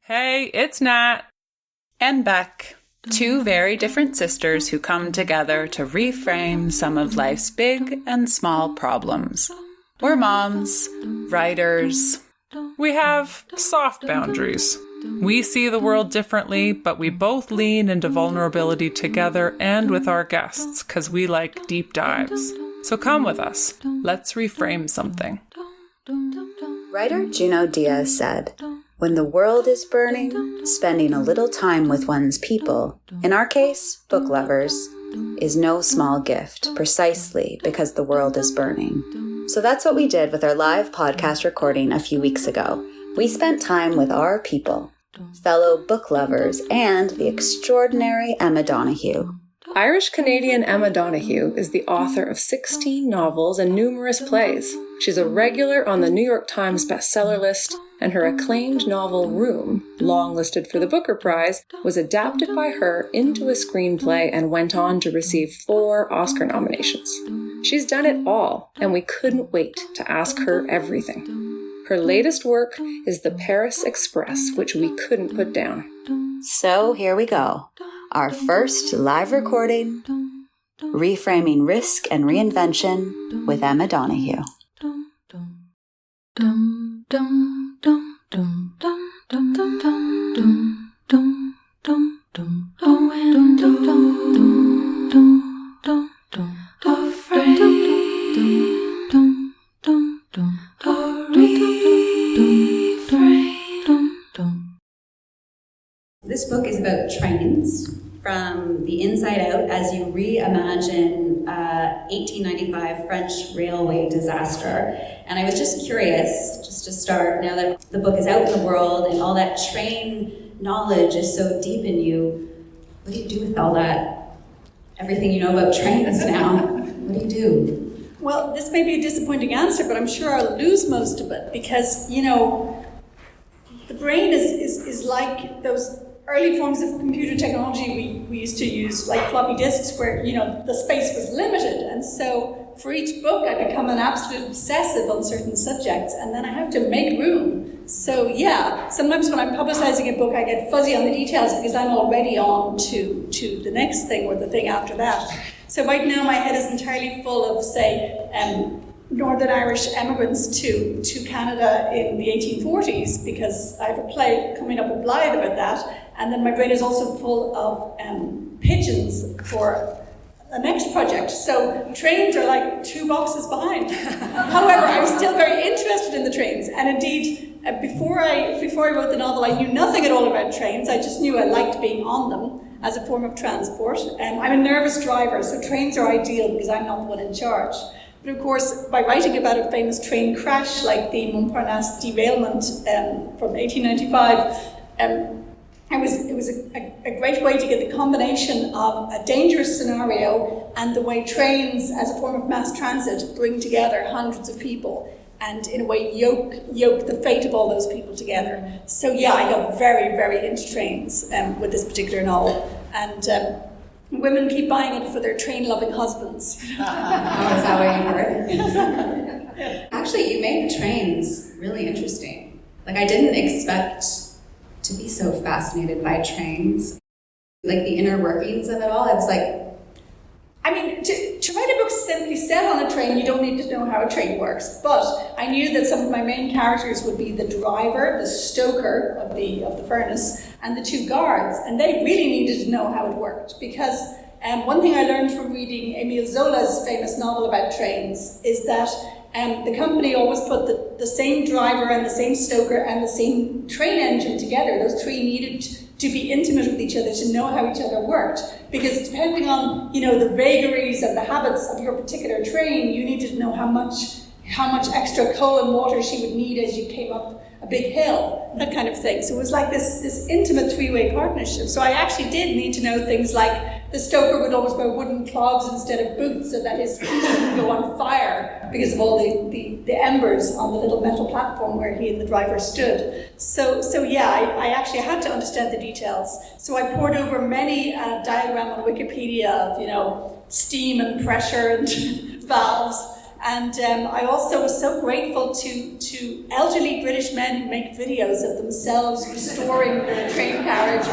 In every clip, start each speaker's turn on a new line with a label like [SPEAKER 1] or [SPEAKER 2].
[SPEAKER 1] Hey, it's Nat.
[SPEAKER 2] And Beck, two very different sisters who come together to reframe some of life's big and small problems. We're moms, writers.
[SPEAKER 1] We have soft boundaries. We see the world differently, but we both lean into vulnerability together and with our guests because we like deep dives. So come with us. Let's reframe something.
[SPEAKER 2] Writer Junot Diaz said, "When the world is burning, spending a little time with one's people, in our case, book lovers, is no small gift, precisely because the world is burning." So that's what we did with our live podcast recording a few weeks ago. We spent time with our people, fellow book lovers, and the extraordinary Emma Donoghue.
[SPEAKER 3] Irish-Canadian Emma Donoghue is the author of 16 novels and numerous plays. She's a regular on the New York Times bestseller list, and her acclaimed novel Room, long listed for the Booker Prize, was adapted by her into a screenplay and went on to receive 4 Oscar nominations. She's done it all, and we couldn't wait to ask her everything. Her latest work is The Paris Express, which we couldn't put down.
[SPEAKER 2] So here we go. Our first live recording, Reframing Risk and Reinvention with Emma Donoghue.
[SPEAKER 4] This book is about trains from the inside out as you reimagine 1895 French railway disaster. And I was just curious, just to start, now that the book is out in the world and all that train knowledge is so deep in you, what do you do with all that, everything you know about trains now? What do you do?
[SPEAKER 5] Well, this may be a disappointing answer, but I'm sure I'll lose most of it because, you know, the brain is like those early forms of computer technology we used to use, like floppy disks, where, you know, the space was limited. And so for each book, I become an absolute obsessive on certain subjects, and then I have to make room. So yeah, sometimes when I'm publicizing a book, I get fuzzy on the details because I'm already on to the next thing or the thing after that. So right now, my head is entirely full of, say, Northern Irish immigrants to Canada in the 1840s, because I have a play coming up in Blythe about that. And then my brain is also full of pigeons for the next project. So trains are like 2 boxes behind. However, I'm still very interested in the trains. And indeed, before I wrote the novel, I knew nothing at all about trains. I just knew I liked being on them as a form of transport. I'm a nervous driver, so trains are ideal because I'm not the one in charge. But of course, by writing about a famous train crash like the Montparnasse derailment from 1895, it was a great way to get the combination of a dangerous scenario and the way trains, as a form of mass transit, bring together hundreds of people and in a way yoke the fate of all those people together. So yeah, I got very, very into trains with this particular novel. And women keep buying it for their train-loving husbands.
[SPEAKER 4] Oh, is that what you heard? Actually, you made the trains really interesting. Like, I didn't expect to be so fascinated by trains. Like, the inner workings of it all, I was like...
[SPEAKER 5] I mean, to write a book simply set on a train, you don't need to know how a train works. But I knew that some of my main characters would be the driver, the stoker of the furnace, and the 2 guards. And they really needed to know how it worked. Because one thing I learned from reading Émile Zola's famous novel about trains is that the company always put the same driver and the same stoker and the same train engine together. Those 3 needed to be intimate with each other, to know how each other worked. Because depending on, you know, the vagaries and the habits of your particular train, you needed to know how much extra coal and water she would need as you came up a big hill, that kind of thing. So it was like this intimate 3-way partnership. So I actually did need to know things like the stoker would always wear wooden clogs instead of boots so that his feet wouldn't go on fire because of all the embers on the little metal platform where he and the driver stood. So yeah, I actually had to understand the details. So I poured over many diagram on Wikipedia of, you know, steam and pressure and valves. And I also was so grateful to elderly British men who make videos of themselves restoring the train carriage.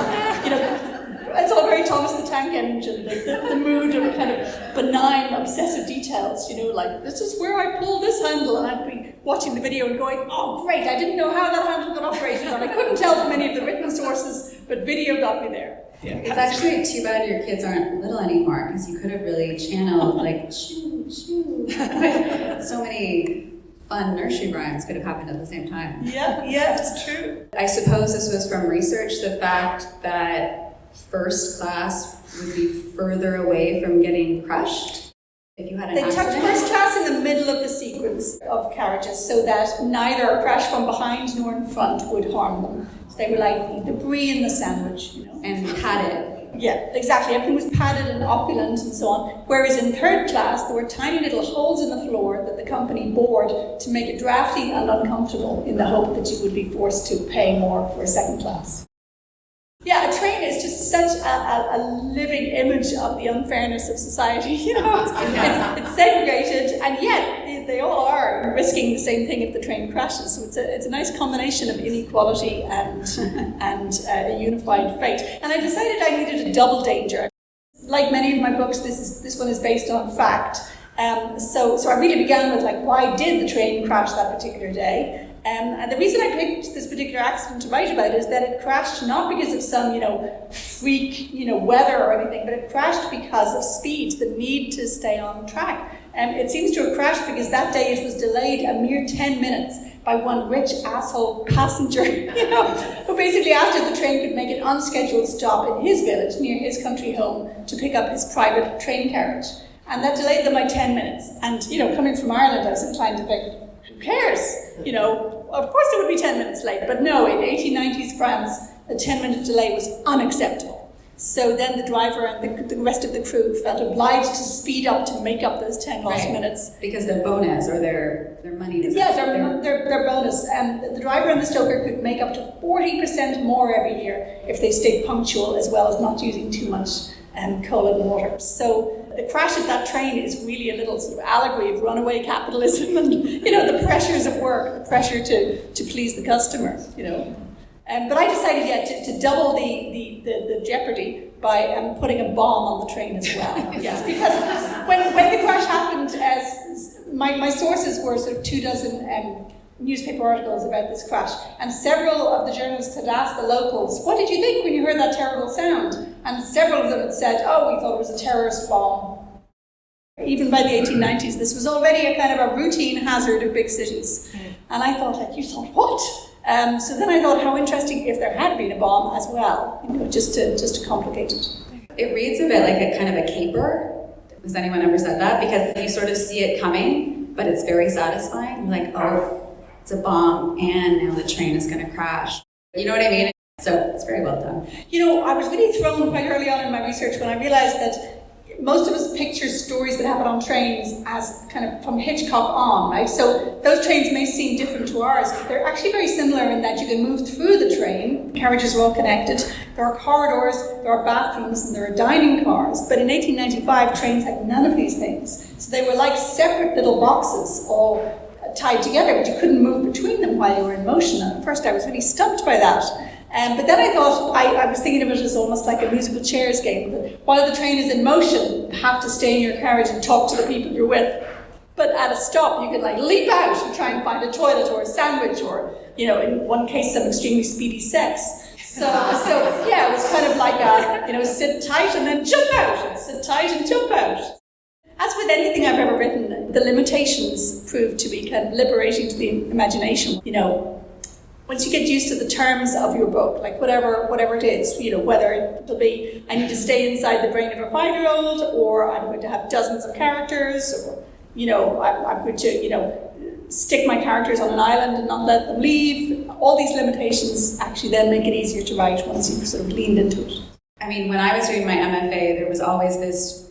[SPEAKER 5] It's all very Thomas the Tank Engine, the mood of kind of benign, obsessive details, like, this is where I pull this handle, and I'd be watching the video and going, oh great, I didn't know how that handle got operated on. I couldn't tell from any of the written sources, but video got me there.
[SPEAKER 4] Yeah. It's actually too bad your kids aren't little anymore, because you could have really channeled, like, shoo, shoo. So many fun nursery rhymes could have happened at the same time.
[SPEAKER 5] Yeah, it's true.
[SPEAKER 4] I suppose this was from research, the fact that first class would be further away from getting crushed if you had an accident.
[SPEAKER 5] They tucked first class in the middle of the sequence of carriages so that neither a crash from behind nor in front would harm them. So they were like the debris in the sandwich,
[SPEAKER 4] And padded.
[SPEAKER 5] Yeah, exactly. Everything was padded and opulent and so on. Whereas in third class, there were tiny little holes in the floor that the company bored to make it drafty and uncomfortable in the hope that you would be forced to pay more for a second class. Yeah, a train is just such a living image of the unfairness of society. It's segregated, and yet they all are risking the same thing if the train crashes. So it's a nice combination of inequality and a unified fate. And I decided I needed a double danger. Like many of my books, this one is based on fact. So I really began with why did the train crash that particular day? And the reason I picked this particular accident to write about is that it crashed not because of some, freak, weather or anything, but it crashed because of speed, the need to stay on track. It seems to have crashed because that day it was delayed a mere 10 minutes by one rich asshole passenger, who basically asked if the train could make an unscheduled stop in his village near his country home to pick up his private train carriage. And that delayed them by 10 minutes. And, coming from Ireland, I was inclined to think, who cares? Of course it would be 10 minutes late. But no, in 1890s France, a 10-minute delay was unacceptable. So then the driver and the rest of the crew felt obliged to speed up to make up those 10 lost minutes.
[SPEAKER 4] Because their bonus or their money.
[SPEAKER 5] Yeah, their bonus. And the driver and the stoker could make up to 40% more every year if they stayed punctual, as well as not using too much coal and water. So the crash of that train is really a little sort of allegory of runaway capitalism and, the pressures of work, the pressure to please the customer, But I decided, to double the jeopardy by putting a bomb on the train as well. Yes, because when the crash happened, my sources were sort of 24 newspaper articles about this crash, and several of the journalists had asked the locals, what did you think when you heard that terrible sound? And several of them had said, oh, we thought it was a terrorist bomb. Even by the 1890s, this was already a kind of a routine hazard of big cities. And I thought, you thought what? So then I thought, how interesting if there had been a bomb as well, just to complicate it.
[SPEAKER 4] It reads a bit like a kind of a caper. Has anyone ever said that? Because you sort of see it coming, but it's very satisfying. Like, oh, it's a bomb, and now the train is going to crash. You know what I mean? So it's very well done.
[SPEAKER 5] I was really thrown quite early on in my research when I realized that most of us picture stories that happen on trains as kind of from Hitchcock on, right? So those trains may seem different to ours, but they're actually very similar in that you can move through the train. The carriages are all connected. There are corridors, there are bathrooms, and there are dining cars. But in 1895, trains had none of these things. So they were like separate little boxes, all tied together, but you couldn't move between them while you were in motion. And at first I was really stumped by that. But then I thought, I was thinking of it as almost like a musical chairs game. While the train is in motion, you have to stay in your carriage and talk to the people you're with. But at a stop, you can leap out and try and find a toilet or a sandwich or, in one case, some extremely speedy sex. So yeah, it was kind of like sit tight and then jump out, and sit tight and jump out. As with anything I've ever written, the limitations proved to be kind of liberating to the imagination. Once you get used to the terms of your book, like whatever it is, whether it'll be, I need to stay inside the brain of a 5-year-old, or I'm going to have dozens of characters, or, I'm going to, stick my characters on an island and not let them leave. All these limitations actually then make it easier to write once you've sort of leaned into it.
[SPEAKER 4] I mean, when I was doing my MFA, there was always this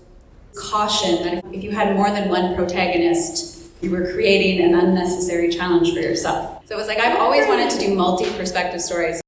[SPEAKER 4] caution that if you had more than one protagonist, you were creating an unnecessary challenge for yourself. So it was like, I've always wanted to do multi-perspective stories.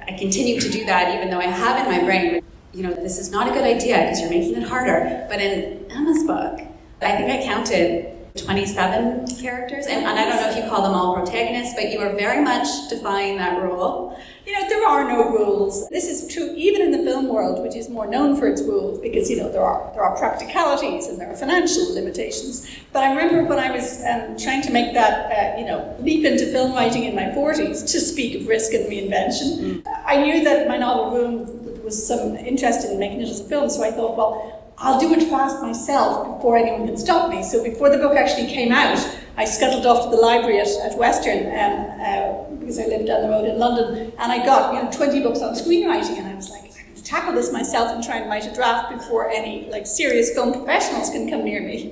[SPEAKER 4] I continue to do that, even though I have in my brain, this is not a good idea because you're making it harder. But in Emma's book, I think I counted 27 characters, and I don't know if you call them all protagonists, but you are very much defying that rule.
[SPEAKER 5] There are no rules. This is true even in the film world, which is more known for its rules, because there are practicalities and there are financial limitations. But I remember when I was trying to make that leap into film writing in my 40s, to speak of risk and reinvention, I knew that my novel Room was some interest in making it as a film, so I thought, well, I'll do it fast myself before anyone can stop me. So before the book actually came out, I scuttled off to the library at Western because I lived down the road in London, and I got 20 books on screenwriting, and I was like, I'm going to tackle this myself and try and write a draft before any serious film professionals can come near me.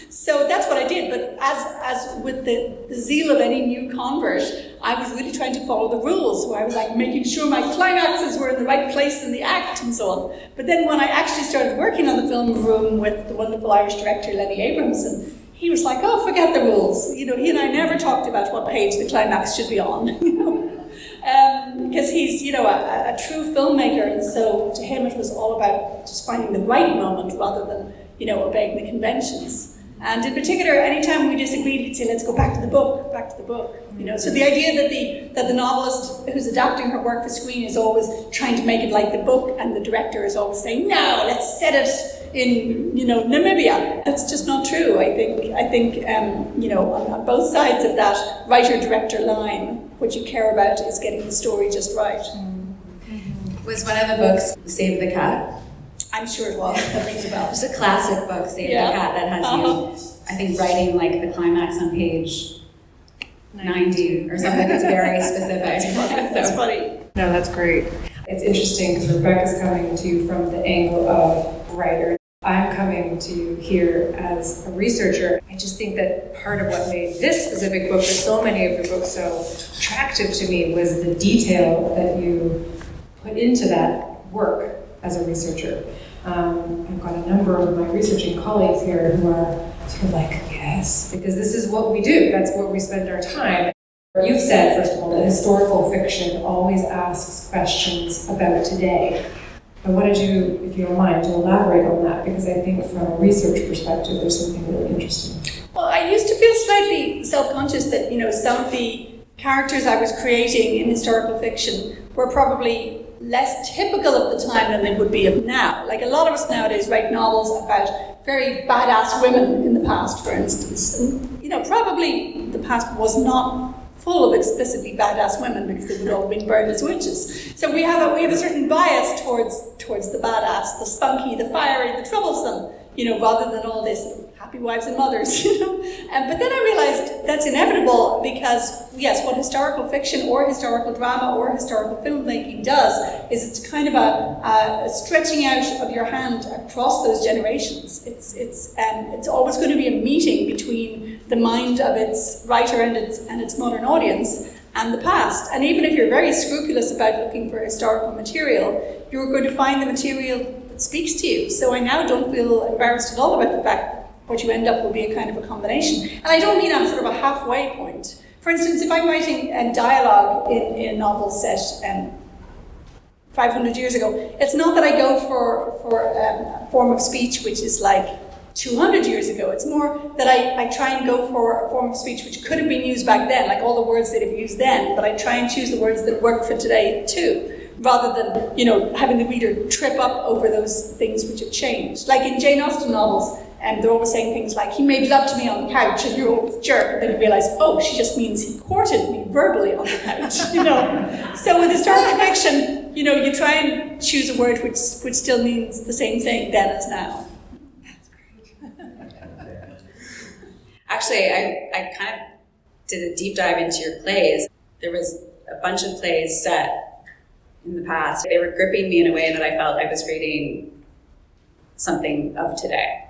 [SPEAKER 5] So that's what I did. But as with the zeal of any new convert, I was really trying to follow the rules. So I was making sure my climaxes were in the right place in the act and so on. But then when I actually started working on the film Room with the wonderful Irish director Lenny Abramson, he was like, oh, forget the rules. He and I never talked about what page the climax should be on. Because he's a true filmmaker, and so to him it was all about just finding the right moment rather than obeying the conventions. And in particular, anytime we disagreed, he'd say, let's go back to the book. So the idea that the novelist who's adapting her work for screen is always trying to make it like the book, and the director is always saying, no, let's set it in Namibia. That's just not true. I think on both sides of that writer-director line, what you care about is getting the story just right.
[SPEAKER 4] Was one of the books Save the Cat?
[SPEAKER 5] I'm sure it was. That rings a bell.
[SPEAKER 4] It's a classic book, Save the Cat, that has you, I think, writing the climax on page 90 or something that's very specific.
[SPEAKER 5] That's funny.
[SPEAKER 6] No, that's great. It's interesting because Rebecca's coming to you from the angle of writer. I'm coming to you here as a researcher. I just think that part of what made this specific book, but so many of your books, so attractive to me was the detail that you put into that work as a researcher. I've got a number of my researching colleagues here who are sort of yes, because this is what we do. That's where we spend our time. You've said, first of all, that historical fiction always asks questions about today. I wanted you, if you don't mind, to elaborate on that, because I think from a research perspective, there's something really interesting.
[SPEAKER 5] Well, I used to feel slightly self-conscious that, some of the characters I was creating in historical fiction were probably less typical of the time than they would be of now. A lot of us nowadays write novels about very badass women in the past, for instance. And, probably the past was not full of explicitly badass women because they would all have been burned as witches. So we have a certain bias towards the badass, the spunky, the fiery, the troublesome, rather than all this happy wives and mothers, But then I realized that's inevitable because, yes, what historical fiction or historical drama or historical filmmaking does is it's kind of a stretching out of your hand across those generations. It's always going to be a meeting between the mind of its writer and its modern audience and the past. And even if you're very scrupulous about looking for historical material, you're going to find the material that speaks to you. So I now don't feel embarrassed at all about the fact that what you end up will be a kind of a combination. And I don't mean on sort of a halfway point. For instance, if I'm writing a dialogue in a novel set 500 years ago, it's not that I go for a form of speech which is 200 years ago. It's more that I try and go for a form of speech which could have been used back then, all the words that have used then, but I try and choose the words that work for today too, rather than, having the reader trip up over those things which have changed. In Jane Austen novels, they're always saying things like, he made love to me on the couch, and you're always a jerk, and then you realize, oh, she just means he courted me verbally on the couch, So with historical fiction, you try and choose a word which still means the same thing then as now.
[SPEAKER 4] Actually, I kind of did a deep dive into your plays. There was a bunch of plays set in the past. They were gripping me in a way that I felt I was reading something of today.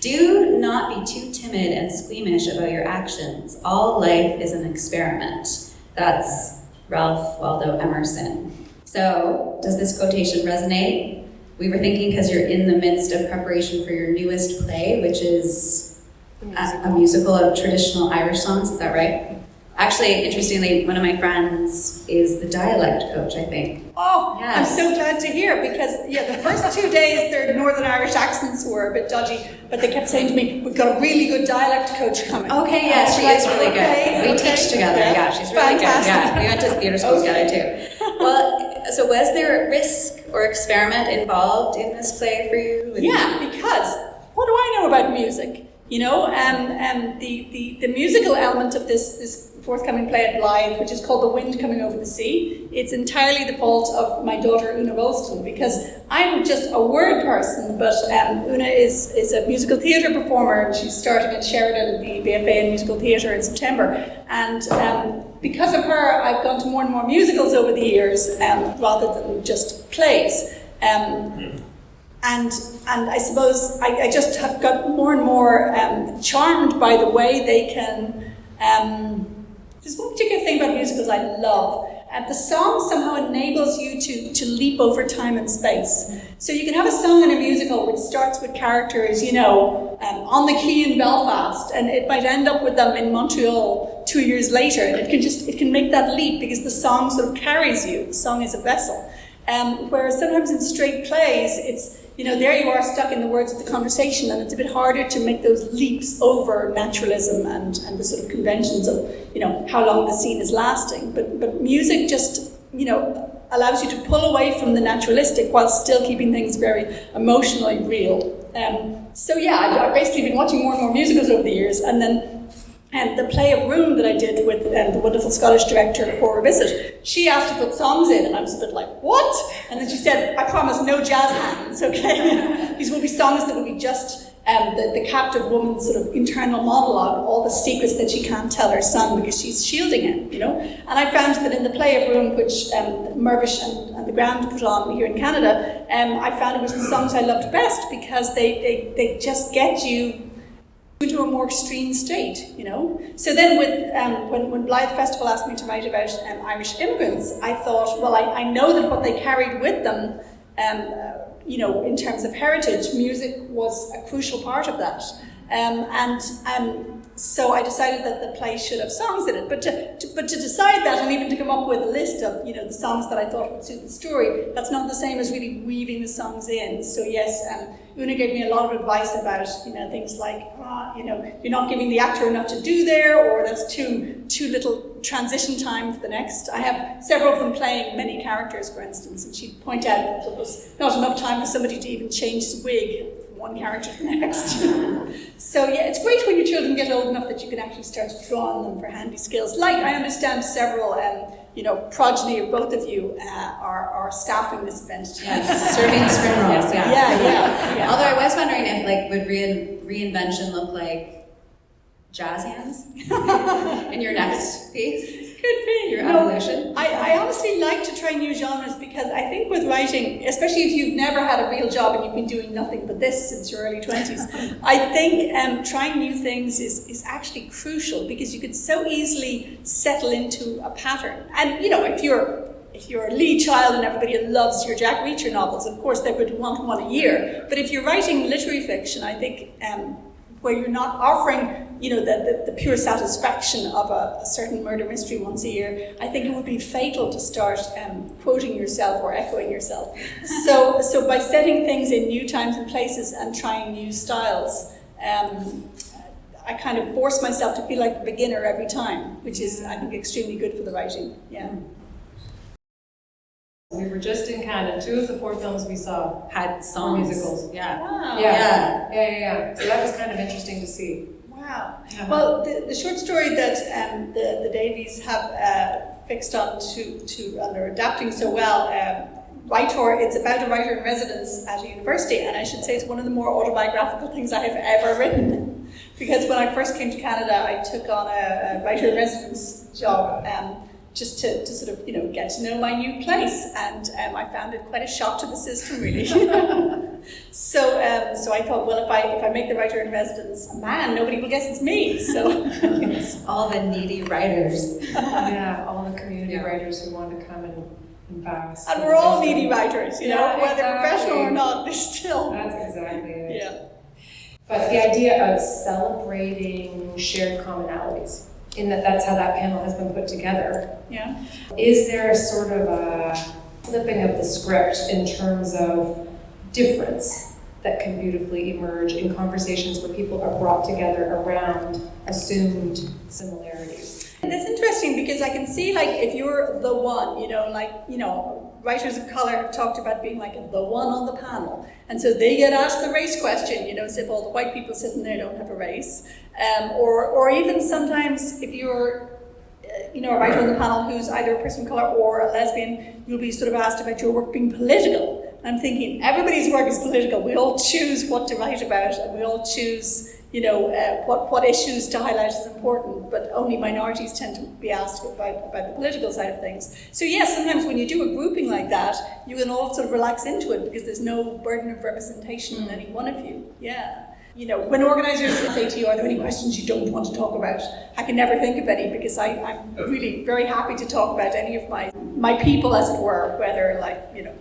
[SPEAKER 4] Do not be too timid and squeamish about your actions. All life is an experiment. That's Ralph Waldo Emerson. So, does this quotation resonate? We were thinking because you're in the midst of preparation for your newest play, which is a musical of traditional Irish songs. Is that right? Actually, interestingly, one of my friends is the dialect coach, I think.
[SPEAKER 5] Oh,
[SPEAKER 4] Yes.
[SPEAKER 5] I'm so glad to hear, because the first 2 days their Northern Irish accents were a bit dodgy, but they kept saying to me, we've got a really good dialect coach coming.
[SPEAKER 4] Okay, yes, she is really good. We teach together, yeah, she's really
[SPEAKER 5] Fantastic.
[SPEAKER 4] good. Yeah, we went to theatre school together too. Well, so was there risk or experiment involved in this play for you?
[SPEAKER 5] Yeah, because what do I know about music? You know, the musical element of this forthcoming play at Blythe, which is called The Wind Coming Over the Sea, it's entirely the fault of my daughter Una Ralston, because I'm just a word person, but Una is a musical theatre performer, and she's starting at Sheridan at the BFA in musical theatre in September. And because of her, I've gone to more and more musicals over the years, rather than just plays. And I suppose I just have got more and more charmed by the way they can. There's one particular thing about musicals I love. The song somehow enables you to leap over time and space. So you can have a song in a musical which starts with characters, on the quay in Belfast, and it might end up with them in Montreal 2 years later, and it can make that leap because the song sort of carries you. The song is a vessel. Whereas sometimes in straight plays, it's, there you are stuck in the words of the conversation, and it's a bit harder to make those leaps over naturalism and the sort of conventions of, how long the scene is lasting. But music just, allows you to pull away from the naturalistic while still keeping things very emotionally real. I've basically been watching more and more musicals over the years, and then the play of Room that I did with the wonderful Scottish director, Cora Bissett, she asked to put songs in, and I was a bit like, what? And then she said, I promise no jazz hands, okay? These will be songs that will be just the captive woman's sort of internal monologue, all the secrets that she can't tell her son because she's shielding him, And I found that in the play of Room, which Mirvish and the Grand put on here in Canada, I found it was the songs I loved best because they just get you into a more extreme state, So then when Blythe Festival asked me to write about Irish immigrants, I thought, well, I know that what they carried with them, in terms of heritage, music was a crucial part of that. So I decided that the play should have songs in it. But to decide that, and even to come up with a list of the songs that I thought would suit the story, that's not the same as really weaving the songs in. So yes, Una gave me a lot of advice about things like you're not giving the actor enough to do there, or that's too little transition time for the next. I have several of them playing many characters, for instance, and she'd point out that there was not enough time for somebody to even change his wig from one character to the next. So yeah, it's great when your children get old enough that you can actually start to draw on them for handy skills. Like I understand several progeny of both of you are staffing this event.
[SPEAKER 4] Yes, serving spring rolls,
[SPEAKER 5] Yeah.
[SPEAKER 4] Although I was wondering if, would Reinvention look like jazz hands in your next piece?
[SPEAKER 5] Could be.
[SPEAKER 4] Your evolution.
[SPEAKER 5] I honestly like to try new genres because I think with writing, especially if you've never had a real job and you've been doing nothing but this since your early 20s, I think trying new things is actually crucial because you could so easily settle into a pattern. And if you're a lead child and everybody loves your Jack Reacher novels, of course they're going to want one a year. But if you're writing literary fiction, I think where you're not offering the pure satisfaction of a certain murder mystery once a year, I think it would be fatal to start quoting yourself or echoing yourself. So by setting things in new times and places and trying new styles, I kind of force myself to feel like a beginner every time, which is, I think, extremely good for the writing. Yeah.
[SPEAKER 6] We were just in Canada. 2 of the 4 films we saw
[SPEAKER 4] Had songs.
[SPEAKER 6] musicals.
[SPEAKER 4] Yeah.
[SPEAKER 5] Wow.
[SPEAKER 6] Yeah. So that was kind of interesting to see.
[SPEAKER 5] Wow. Well, the short story that the Davies have fixed on to and are adapting so well, Writer, it's about a writer in residence at a university, and I should say it's one of the more autobiographical things I have ever written. Because when I first came to Canada, I took on a writer in residence job just to sort of get to know my new place, and I found it quite a shock to the system, really. So I thought, well, if I make the writer in residence a man, nobody will guess it's me. So
[SPEAKER 4] all the needy writers.
[SPEAKER 6] Yeah, all the community writers who want to come and bask.
[SPEAKER 5] And we're all needy writers,
[SPEAKER 6] Yeah,
[SPEAKER 5] whether
[SPEAKER 6] exactly.
[SPEAKER 5] professional or not, they're still.
[SPEAKER 6] That's exactly it.
[SPEAKER 5] Yeah.
[SPEAKER 6] But the idea of celebrating shared commonalities. in that that's how that panel has been put together.
[SPEAKER 5] Yeah.
[SPEAKER 6] Is there sort of a flipping of the script in terms of difference that can beautifully emerge in conversations where people are brought together around assumed similarities?
[SPEAKER 5] And that's interesting because I can see, like, if you're the one, writers of color have talked about being like the one on the panel. And so they get asked the race question, as if all the white people sitting there don't have a race. Or even sometimes if you're, a writer on the panel who's either a person of color or a lesbian, you'll be sort of asked about your work being political. I'm thinking everybody's work is political. We all choose what to write about, and we all choose what issues to highlight as important, but only minorities tend to be asked about the political side of things. So yes, sometimes when you do a grouping like that, you can all sort of relax into it because there's no burden of representation in any one of you. Yeah. When organisers say to you, are there any questions you don't want to talk about? I can never think of any because I'm really very happy to talk about any of my people, as it were, whether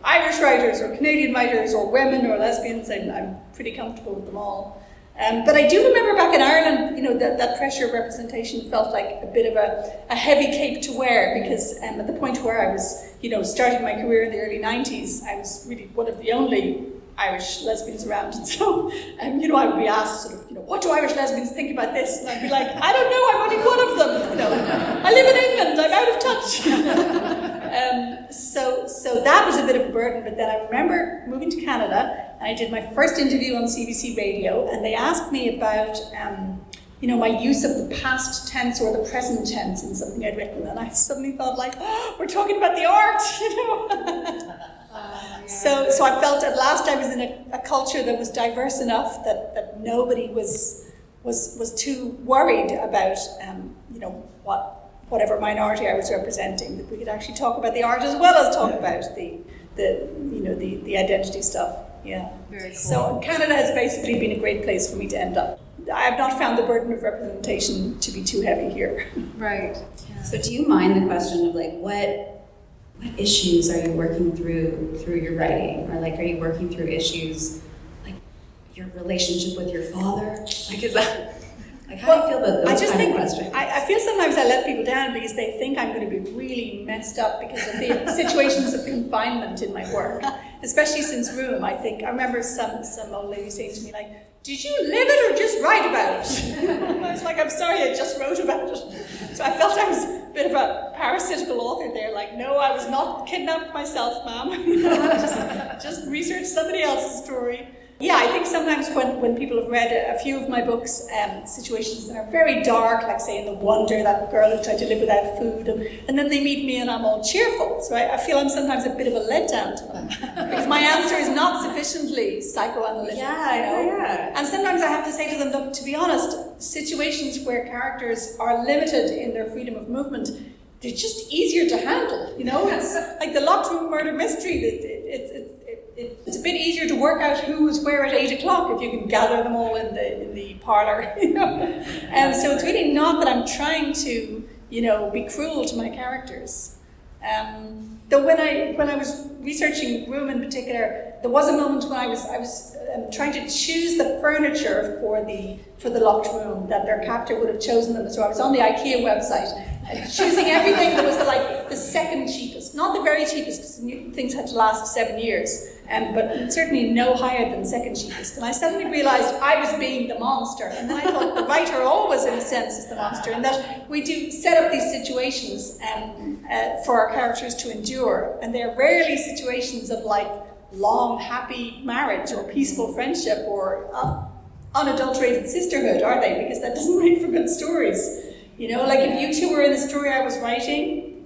[SPEAKER 5] Irish writers or Canadian writers or women or lesbians. I'm pretty comfortable with them all. But I do remember back in Ireland, that pressure of representation felt like a bit of a heavy cape to wear because at the point where I was, starting my career in the early 90s, I was really one of the only Irish lesbians around. And so, I would be asked sort of, what do Irish lesbians think about this? And I'd be like, I don't know, I'm only one of them. I live in England, I'm out of touch. So that was a bit of a burden, but then I remember moving to Canada and I did my first interview on CBC Radio and they asked me about, my use of the past tense or the present tense in something I'd written, and I suddenly thought we're talking about the art, So I felt at last I was in a culture that was diverse enough that nobody was too worried about, whatever minority I was representing, that we could actually talk about the art as well as talk about the identity stuff. Yeah.
[SPEAKER 6] Very cool.
[SPEAKER 5] So Canada has basically been a great place for me to end up. I have not found the burden of representation to be too heavy here.
[SPEAKER 6] Right.
[SPEAKER 4] Yeah. So do you mind the question of what issues are you working through your writing? Or are you working through issues like your relationship with your father? Is that how do you feel about those questions?
[SPEAKER 5] I feel sometimes I let people down because they think I'm going to be really messed up because of the situations of confinement in my work, especially since Room. I remember some old lady saying to me did you live it or just write about it? And I was like, I'm sorry, I just wrote about it. So I felt I was a bit of a parasitical author there, no, I was not kidnapped myself, ma'am. just researched somebody else's story. Yeah, I think sometimes when people have read a few of my books, situations that are very dark, like say in The Wonder, that girl who tried to live without food, and then they meet me and I'm all cheerful. So I feel I'm sometimes a bit of a letdown to them because my answer is not sufficiently psychoanalytic.
[SPEAKER 4] Yeah.
[SPEAKER 5] And sometimes I have to say to them, look, to be honest, situations where characters are limited in their freedom of movement, they're just easier to handle. It's like the locked room murder mystery. It's a bit easier to work out who was where at 8 o'clock if you can gather them all in the parlor. So it's really not that I'm trying to, be cruel to my characters. Though when I was researching Room in particular, there was a moment when I was trying to choose the furniture for the locked room that their captor would have chosen them. So I was on the IKEA website choosing everything that was the second cheapest, not the very cheapest because things had to last 7 years, but certainly no higher than second cheapest. And I suddenly realised I was being the monster, and then I thought the writer always, in a sense, is the monster, and that we do set up these situations for our characters to endure, and they're rarely situations of long, happy marriage or peaceful friendship or unadulterated sisterhood, are they? Because that doesn't make for good stories. If you two were in the story I was writing,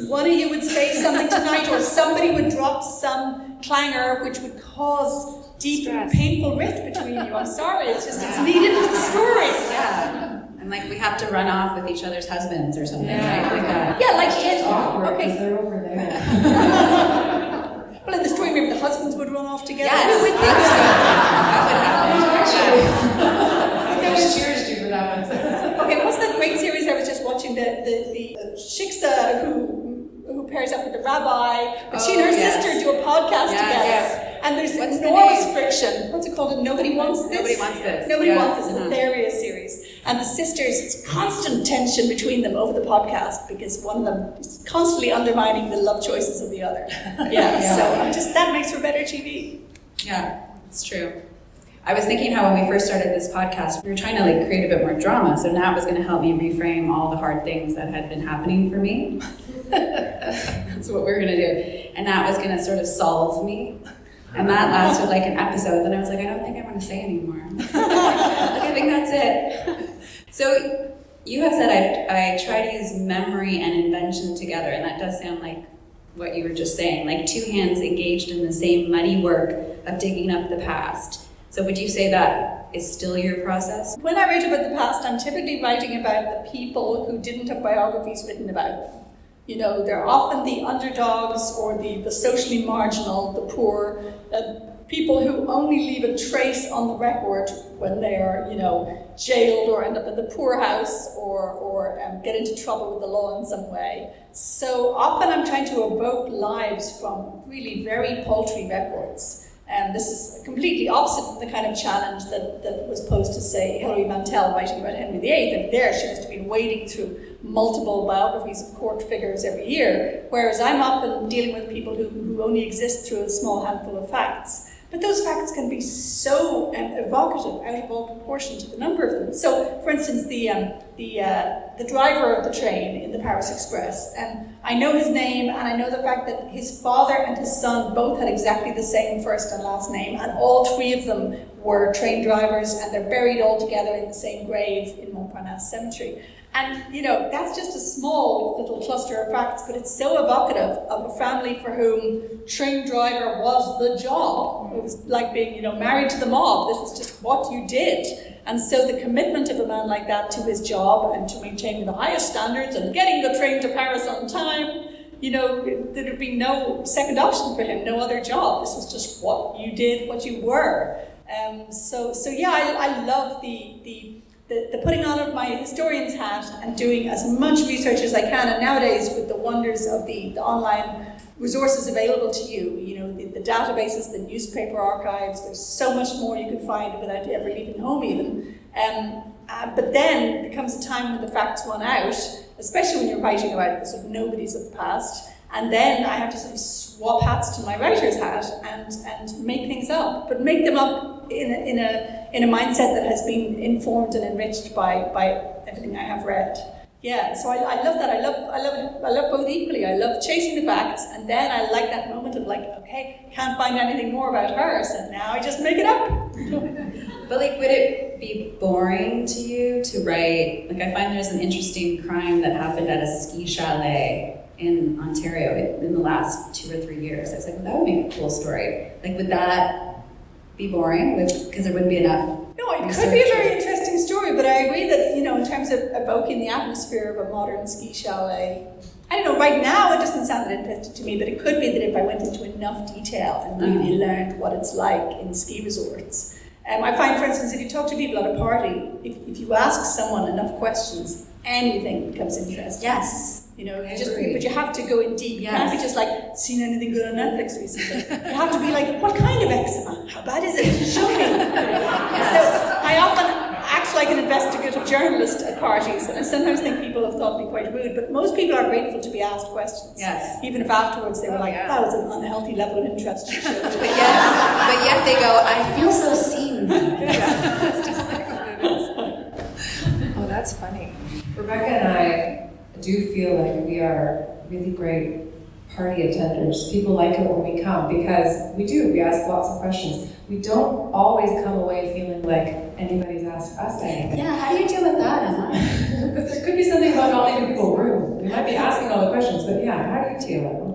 [SPEAKER 5] one of you would say something tonight or somebody would drop some clangor which would cause deep and painful rift between you. I'm sorry, it's needed for the story.
[SPEAKER 4] Yeah. And we have to run off with each other's husbands or something,
[SPEAKER 5] right?
[SPEAKER 6] It's awkward because they're over there.
[SPEAKER 5] Well, in the story, maybe the husbands would run off together.
[SPEAKER 4] Yes, we would think so. That would happen.
[SPEAKER 6] Cheers to you for that one.
[SPEAKER 5] Okay, what's that great series I was just watching? The shiksa who pairs up with the rabbi, but she and her sister do a podcast together. Yes. And there's enormous friction. What's it called? Nobody Wants This?
[SPEAKER 4] Nobody Wants This.
[SPEAKER 5] Nobody Wants This. It's a hilarious series. And the sisters, it's constant tension between them over the podcast because one of them is constantly undermining the love choices of the other. So that makes for better TV.
[SPEAKER 4] Yeah, it's true. I was thinking how when we first started this podcast, we were trying to like create a bit more drama. So Nat was going to help me reframe all the hard things that had been happening for me. That's what we're going to do. And Nat was going to sort of solve me. And that lasted like an episode. Then I was like, I don't think I want to say anymore. I think that's it. So you have said I try to use memory and invention together. And that does sound like what you were just saying, like two hands engaged in the same muddy work of digging up the past. So would you say that is still your process?
[SPEAKER 5] When I write about the past, I'm typically writing about the people who didn't have biographies written about them. You know, they're often the underdogs or the socially marginal, the poor, people who only leave a trace on the record when they are, you know, jailed or end up in the poorhouse or get into trouble with the law in some way. So often I'm trying to evoke lives from really very paltry records. And this is completely opposite from the kind of challenge that was posed to, say, Hilary Mantel writing about Henry VIII. And there she must have been wading through multiple biographies of court figures every year, whereas I'm often dealing with people who only exist through a small handful of facts. But those facts can be so evocative, out of all proportion to the number of them. So, for instance, the driver of the train in the Paris Express, I know his name, and I know the fact that his father and his son both had exactly the same first and last name, and all three of them were train drivers, and they're buried all together in the same grave in Montparnasse Cemetery. And, you know, that's just a small little cluster of facts, but it's so evocative of a family for whom train driver was the job. It was like being, you know, married to the mob. This was just what you did. And so the commitment of a man like that to his job and to maintaining the highest standards and getting the train to Paris on time, you know, there'd be no second option for him, no other job. This was just what you did, what you were. So I love the putting on of my historian's hat and doing as much research as I can. And nowadays, with the wonders of the online resources available to you, you know, the databases, the newspaper archives, there's so much more you can find without ever leaving home even. But then there comes a time when the facts run out, especially when you're writing about the sort of nobodies of the past. And then I have to sort of swap hats to my writer's hat and make things up, but make them up in a mindset that has been informed and enriched by everything I have read. Yeah, so I love that. I love both equally. I love chasing the facts, and then I like that moment of like, okay, can't find anything more about her, so now I just make it up.
[SPEAKER 4] But like, would it be boring to you to write? Like, I find there's an interesting crime that happened at a ski chalet in Ontario in the last 2 or 3 years. I was like, well, that would make a cool story. Like, would that be boring? Because there wouldn't be enough.
[SPEAKER 5] No, it could be a very interesting story, but I agree that, you know, in terms of evoking the atmosphere of a modern ski chalet, I don't know, right now it doesn't sound that interesting to me, but it could be that if I went into enough detail and really learned what it's like in ski resorts. I find, for instance, if you talk to people at a party, if you ask someone enough questions, anything becomes interesting.
[SPEAKER 4] Yes.
[SPEAKER 5] You know, but you have to go in deep. You can't be just like, seen anything good on Netflix recently. You have to be like, what kind of eczema? How bad is it? Show me. So I often act like an investigative journalist at parties, and I sometimes think people have thought me quite rude, but most people are grateful to be asked questions.
[SPEAKER 4] Yes.
[SPEAKER 5] Even if afterwards they were like, that was an unhealthy level of interest you showed.
[SPEAKER 4] But yet they go, I feel so seen.
[SPEAKER 6] That's just like what it is. Oh, that's funny. Rebecca and I do feel like we are really great party attenders. People like it when we come because we ask lots of questions. We don't always come away feeling like anybody's asked us anything.
[SPEAKER 4] Yeah, how do you deal with that, Emma?
[SPEAKER 6] But there could be something about not making people room. We might be asking all the questions, but yeah, how do you deal with them?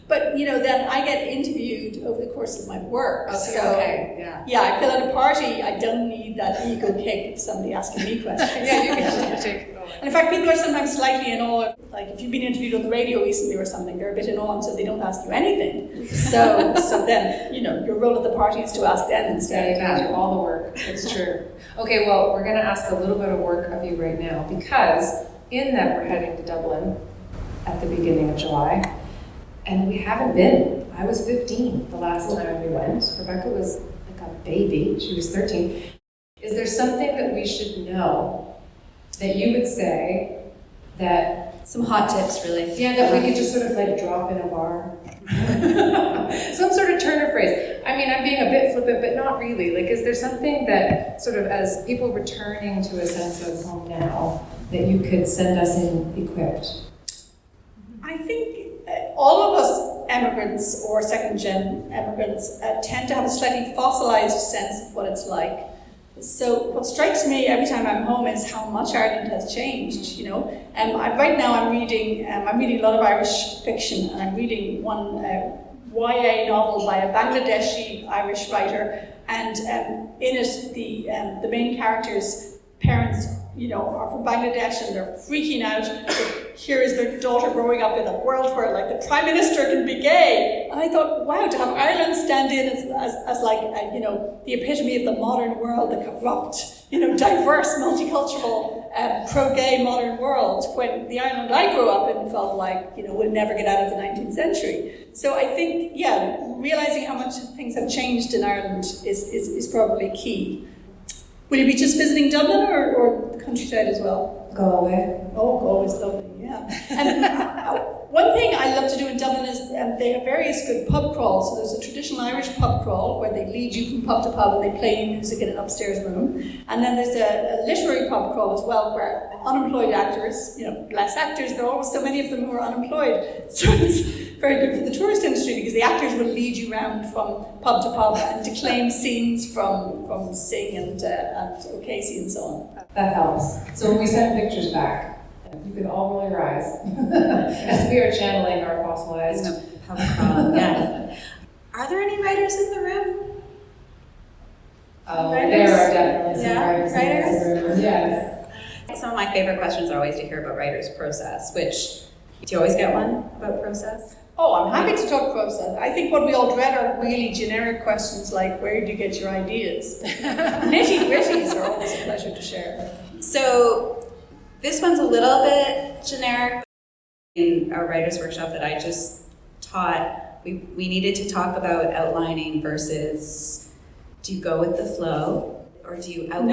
[SPEAKER 5] But, you know, then I get interviewed over the course of my work.
[SPEAKER 4] Okay,
[SPEAKER 5] so,
[SPEAKER 4] okay, yeah.
[SPEAKER 5] I feel at a party, I don't need that ego kick of somebody asking me questions.
[SPEAKER 6] Yeah, you can just take it all.
[SPEAKER 5] And in fact, people are sometimes slightly in awe. Like if you've been interviewed on the radio recently or something, they're a bit in awe, and so they don't ask you anything. So then, you know, your role at the party is to ask them instead.
[SPEAKER 6] Yeah, you do all the work. It's true. Okay, well, we're going to ask a little bit of work of you right now because in that we're heading to Dublin at the beginning of July. And we haven't been. I was 15 the last time we went. Rebecca was like a baby. She was 13. Is there something that we should know that you would say that...
[SPEAKER 4] Some hot tips, really.
[SPEAKER 6] Yeah, that we could just sort of like drop in a bar. Some sort of turn of phrase. I mean, I'm being a bit flippant, but not really. Like, is there something that sort of, as people returning to a sense of home now, that you could send us in equipped?
[SPEAKER 5] I think all of us immigrants or second-gen immigrants tend to have a slightly fossilized sense of what it's like. So what strikes me every time I'm home is how much Ireland has changed, you know. Right now I'm reading a lot of Irish fiction, and I'm reading one YA novel by a Bangladeshi Irish writer, and in it the main character's parents, you know, are from Bangladesh, and they're freaking out. Here is their daughter growing up in a world where, like, the Prime Minister can be gay. And I thought, wow, to have Ireland stand in as like, you know, the epitome of the modern world, the corrupt, you know, diverse, multicultural, pro-gay modern world, when the Ireland I grew up in felt like, you know, would never get out of the 19th century. So I think, yeah, realizing how much things have changed in Ireland is probably key. Will you be just visiting Dublin or the countryside as well?
[SPEAKER 6] Galway.
[SPEAKER 5] Oh, Galway is lovely, yeah. And one thing I love to do in Dublin is they have various good pub crawls. So there's a traditional Irish pub crawl where they lead you from pub to pub and they play you music in an upstairs room. And then there's a literary pub crawl as well where unemployed actors, you know, less actors, there are always so many of them who are unemployed. So it's very good for the tourist industry because the actors will lead you around from pub to pub and declaim scenes from Sing and O'Casey and so on.
[SPEAKER 6] That helps. So when we send pictures back, you can all roll your eyes as we are channeling our fossilized
[SPEAKER 4] pub crawl. Yeah. Are there any writers in the room?
[SPEAKER 6] There are definitely some writers in the room. Yes.
[SPEAKER 4] Some of my favorite questions are always to hear about writers' process, which, do you always get one about process?
[SPEAKER 5] Oh, I'm happy to talk process. I think what we all dread are really generic questions like, where do you get your ideas? Nitty-gritties are always a pleasure to share.
[SPEAKER 4] So this one's a little bit generic. In our writer's workshop that I just taught, we needed to talk about outlining versus, do you go with the flow or do you outline?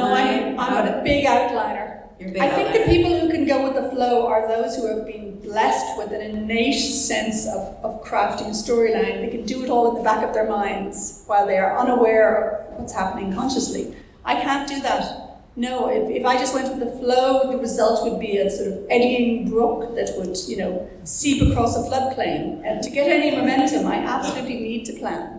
[SPEAKER 5] No, I'm a big outliner. I think the people who can go with the flow are those who have been blessed with an innate sense of crafting a storyline. They can do it all in the back of their minds while they are unaware of what's happening consciously. I can't do that. No, if I just went with the flow, the result would be a sort of eddying brook that would, you know, seep across a floodplain. And to get any momentum, I absolutely need to plan.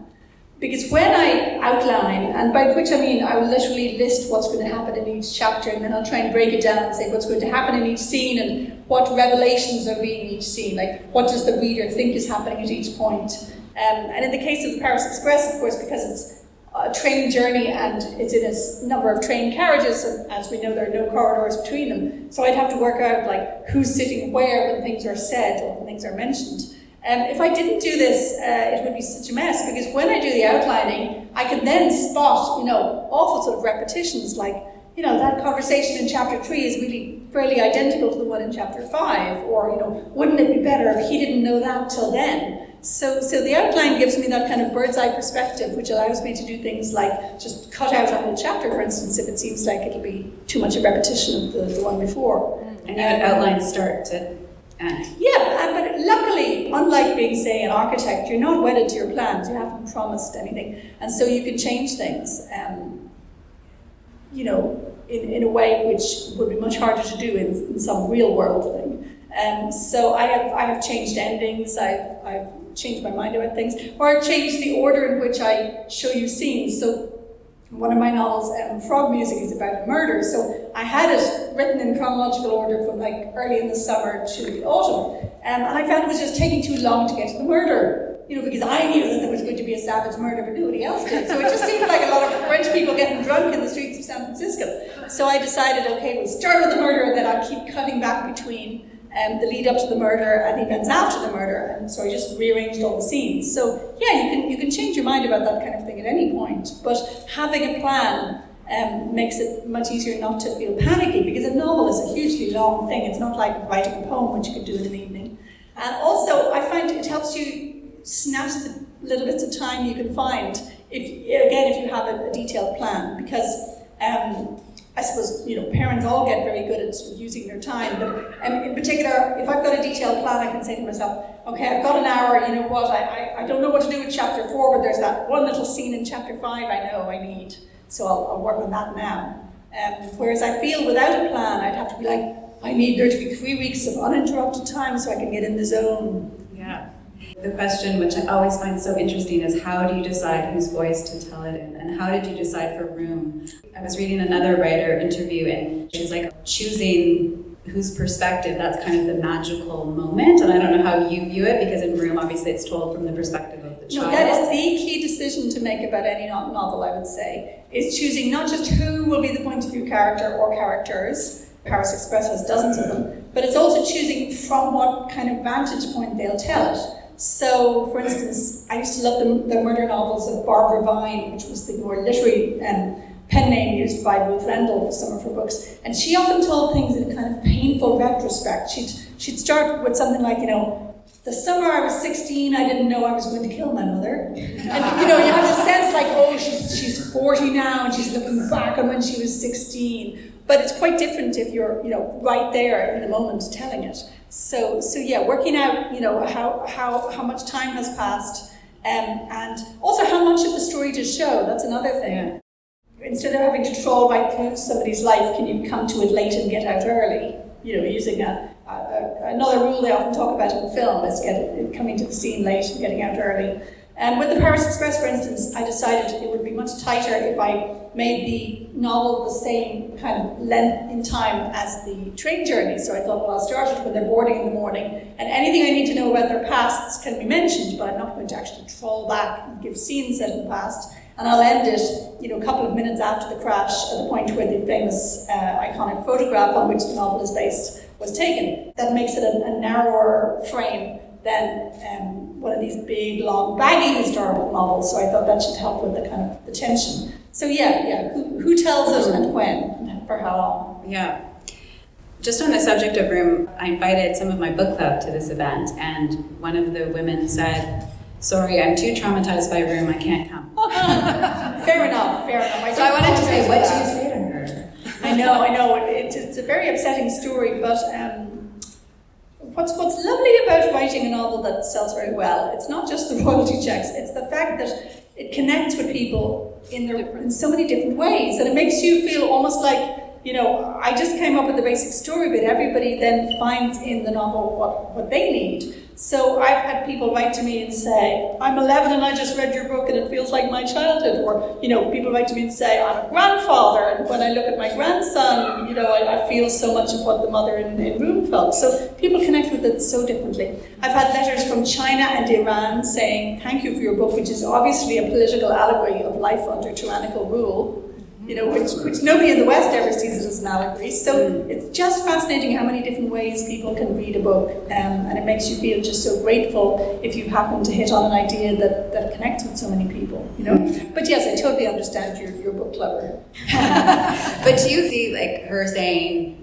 [SPEAKER 5] Because when I outline, and by which I mean I will literally list what's going to happen in each chapter, and then I'll try and break it down and say what's going to happen in each scene and what revelations are being in each scene, like what does the reader think is happening at each point. And in the case of the Paris Express, of course, because it's a train journey and it's in a number of train carriages, and as we know there are no corridors between them, so I'd have to work out like who's sitting where when things are said or when things are mentioned. If I didn't do this, it would be such a mess, because when I do the outlining, I can then spot, you know, awful sort of repetitions, like, you know, that conversation in chapter 3 is really fairly identical to the one in chapter 5, or, you know, wouldn't it be better if he didn't know that till then? So the outline gives me that kind of bird's eye perspective, which allows me to do things like just cut out a whole chapter, for instance, if it seems like it'll be too much a repetition of the one before.
[SPEAKER 4] And you would outline start to end.
[SPEAKER 5] Yeah, but luckily, unlike being, say, an architect, you're not wedded to your plans. You haven't promised anything, and so you can change things. You know, in a way which would be much harder to do in some real world thing. So I have changed endings. I've changed my mind about things, or I've changed the order in which I show you scenes. So one of my novels, Frog Music, is about a murder. So I had it written in chronological order from like early in the summer to the autumn. And I found it was just taking too long to get to the murder. You know, because I knew that there was going to be a savage murder, but nobody else did. So it just seemed like a lot of French people getting drunk in the streets of San Francisco. So I decided, okay, we'll start with the murder, and then I'll keep cutting back between the lead up to the murder and the events after the murder. And so I just rearranged all the scenes. So yeah, you can change your mind about that kind of thing at any point. But having a plan makes it much easier not to feel panicky, because a novel is a hugely long thing. It's not like writing a poem, which you can do in an evening. And also, I find it helps you snatch the little bits of time you can find if you have a detailed plan, because I suppose, parents all get very good at using their time, but in particular, if I've got a detailed plan, I can say to myself, okay, I've got an hour, you know what, I don't know what to do with chapter 4, but there's that one little scene in chapter 5 I know I need, so I'll work on that now. Whereas I feel without a plan, I'd have to be like, I need there to be 3 weeks of uninterrupted time so I can get in the zone.
[SPEAKER 4] Yeah. The question, which I always find so interesting, is how do you decide whose voice to tell it in? And how did you decide for room? I was reading another writer interview, and she was like, choosing whose perspective, that's kind of the magical moment. And I don't know how you view it, because in Room, obviously, it's told from the perspective of the child.
[SPEAKER 5] No, that is the key decision to make about any novel, I would say, is choosing not just who will be the point of view character or characters. Paris Express has dozens of them, but it's also choosing from what kind of vantage point they'll tell it. So, for instance, I used to love the murder novels of Barbara Vine, which was the more literary pen name used by Ruth Rendell for some of her books. And she often told things in a kind of painful retrospect. She'd start with something like, the summer I was 16, I didn't know I was going to kill my mother. And, you have this sense like, oh, she's 40 now and she's looking back on when she was 16. But it's quite different if you're, right there in the moment telling it. So yeah, working out, how much time has passed, and also how much of the story to show. That's another thing. Yeah. Instead of having to trawl right through somebody's life, can you come to it late and get out early? Using another rule they often talk about in film is coming to the scene late and getting out early. With the Paris Express, for instance, I decided it would be much tighter if I made the novel the same kind of length in time as the train journey. So I thought, well, I'll start it when they're boarding in the morning, and anything I need to know about their pasts can be mentioned, but I'm not going to actually trawl back and give scenes set in the past. And I'll end it, a couple of minutes after the crash, at the point where the famous iconic photograph on which the novel is based was taken. That makes it a narrower frame than one of these big, long, baggy historical novels. So I thought that should help with the kind of the tension. So yeah, who tells it and when and for how long?
[SPEAKER 4] Yeah. Just on the subject of Room, I invited some of my book club to this event, and one of the women said, sorry, I'm too traumatized by Room, I can't come.
[SPEAKER 5] Fair enough.
[SPEAKER 4] So I wanted to say, what do you say to her?
[SPEAKER 5] I know. It's a very upsetting story, but what's lovely about writing a novel that sells very well, it's not just the royalty checks, it's the fact that it connects with people in so many different ways, and it makes you feel almost like, I just came up with the basic story, but everybody then finds in the novel what they need. So I've had people write to me and say, I'm 11 and I just read your book and it feels like my childhood. Or, people write to me and say, I'm a grandfather, and when I look at my grandson, I feel so much of what the mother in Room felt. So people connect with it so differently. I've had letters from China and Iran saying, thank you for your book, which is obviously a political allegory of life under tyrannical rule. Which nobody in the West ever sees it as an allegory. So it's just fascinating how many different ways people can read a book, and it makes you feel just so grateful if you happen to hit on an idea that connects with so many people, But yes, I totally understand your book clubber.
[SPEAKER 4] But do you see, like, her saying,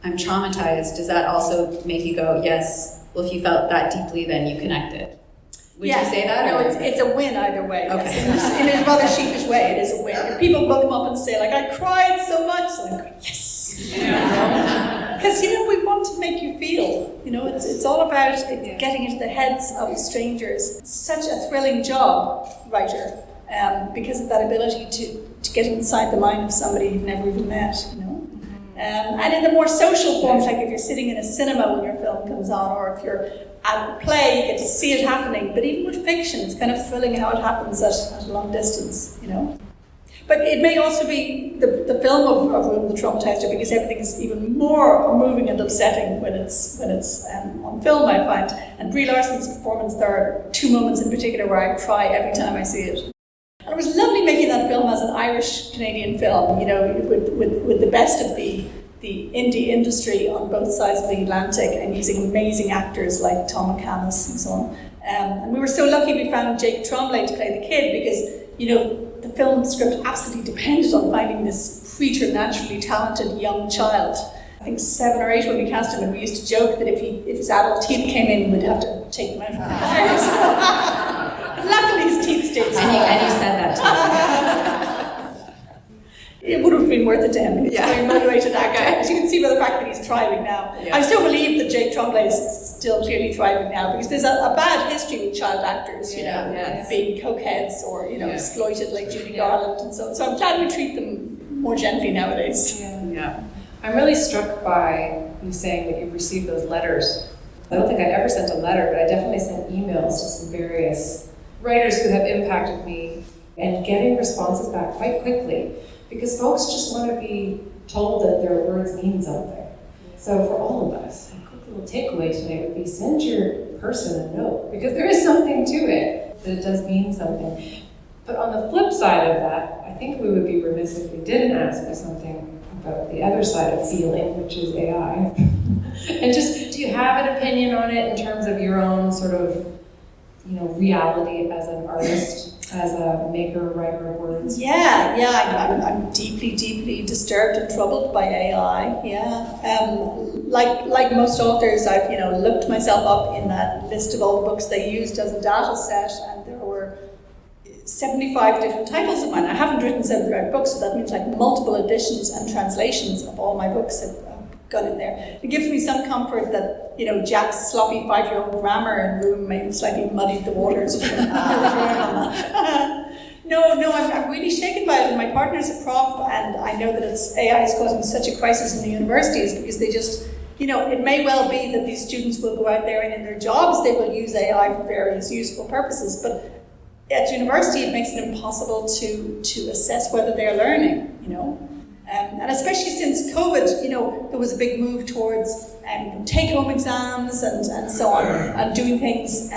[SPEAKER 4] I'm traumatized, does that also make you go, yes, well, if you felt that deeply, then you connected? Would you say that?
[SPEAKER 5] No, it's a win either way.
[SPEAKER 4] Okay.
[SPEAKER 5] Yes. In a rather sheepish way, it is a win. If people will come up and say, I cried so much, I'm like, yes! Because, we want to make you feel. It's all about getting into the heads of strangers. It's such a thrilling job, writer, because of that ability to get inside the mind of somebody you've never even met, And in the more social forms, like if you're sitting in a cinema when your film comes on, or if you're at a play, you get to see it happening. But even with fiction, it's kind of thrilling how it happens at a long distance, But it may also be the film of Room that traumatized her, because everything is even more moving and upsetting when it's on film, I find. And Brie Larson's performance, there are 2 moments in particular where I cry every time I see it. And it was lovely making that film as an Irish-Canadian film, with the best of the indie industry on both sides of the Atlantic, and using amazing actors like Tom McCannis and so on. And we were so lucky we found Jake Tremblay to play the kid, because, the film script absolutely depended on finding this preternaturally talented young child. I think 7 or 8 when we cast him, and we used to joke that if his adult teeth came in, we'd have to take him out of the Luckily his teeth stayed.
[SPEAKER 4] And you said that too.
[SPEAKER 5] It would have been worth it to him. He's a very motivated actor. As you can see by the fact that he's thriving now. I still believe that Jake Tremblay is still clearly thriving now, because there's a bad history with child actors, being cokeheads or, exploited like Judy Garland and so on. So I'm glad we treat them more gently nowadays.
[SPEAKER 6] I'm really struck by you saying that you've received those letters. I don't think I ever sent a letter, but I definitely sent emails to some various writers who have impacted me, and getting responses back quite quickly, because folks just want to be told that their words mean something. So for all of us, a quick little takeaway today would be send your person a note, because there is something to it, that it does mean something. But on the flip side of that, I think we would be remiss if we didn't ask for something about the other side of feeling, which is AI. And just, do you have an opinion on it in terms of your own sort of, reality as an artist, as a maker, writer of words?
[SPEAKER 5] I'm deeply, deeply disturbed and troubled by AI. Like most authors, I've looked myself up in that list of all the books they used as a data set, and there were 75 different titles of mine. I haven't written 75 books, so that means like multiple editions and translations of all my books have gone in there. It gives me some comfort that Jack's sloppy 5-year-old grammar in room may have slightly muddied the waters. No, I'm really shaken by it. And my partner's a prof, and I know that AI is causing such a crisis in the universities, because they just, it may well be that these students will go out there and in their jobs they will use AI for various useful purposes, but at university it makes it impossible to assess whether they're learning, and especially since COVID, there was a big move towards take-home exams and so on, and doing things,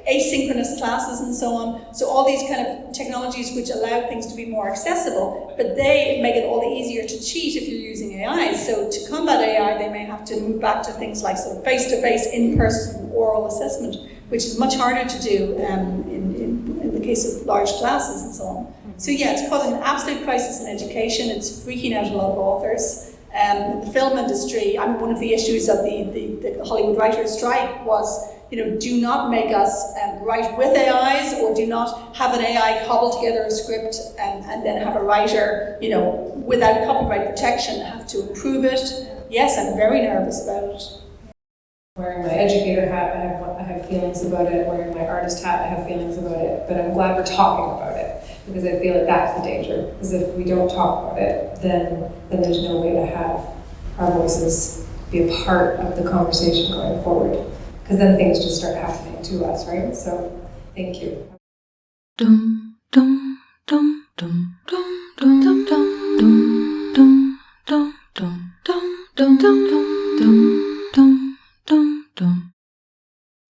[SPEAKER 5] asynchronous classes and so on. So all these kind of technologies which allow things to be more accessible, but they make it all the easier to cheat if you're using AI. So to combat AI, they may have to move back to things like sort of face-to-face, in-person oral assessment, which is much harder to do in the case of large classes and so on. So it's causing an absolute crisis in education. It's freaking out a lot of authors. The film industry, one of the issues of the Hollywood writers' strike was, do not make us write with AIs, or do not have an AI cobble together a script and then have a writer, without copyright protection, have to approve it. Yes, I'm very nervous about it.
[SPEAKER 6] Wearing my educator hat, I have feelings about it. Wearing my artist hat, I have feelings about it. But I'm glad we're talking about it, because I feel like that's the danger. Because if we don't talk about it, then there's no way to have our voices be a part of the conversation going forward. Because then things just start happening to us, right? So, thank you. Dum dum dum dum dum dum dum dum dum dum dum dum dum
[SPEAKER 2] dum dum.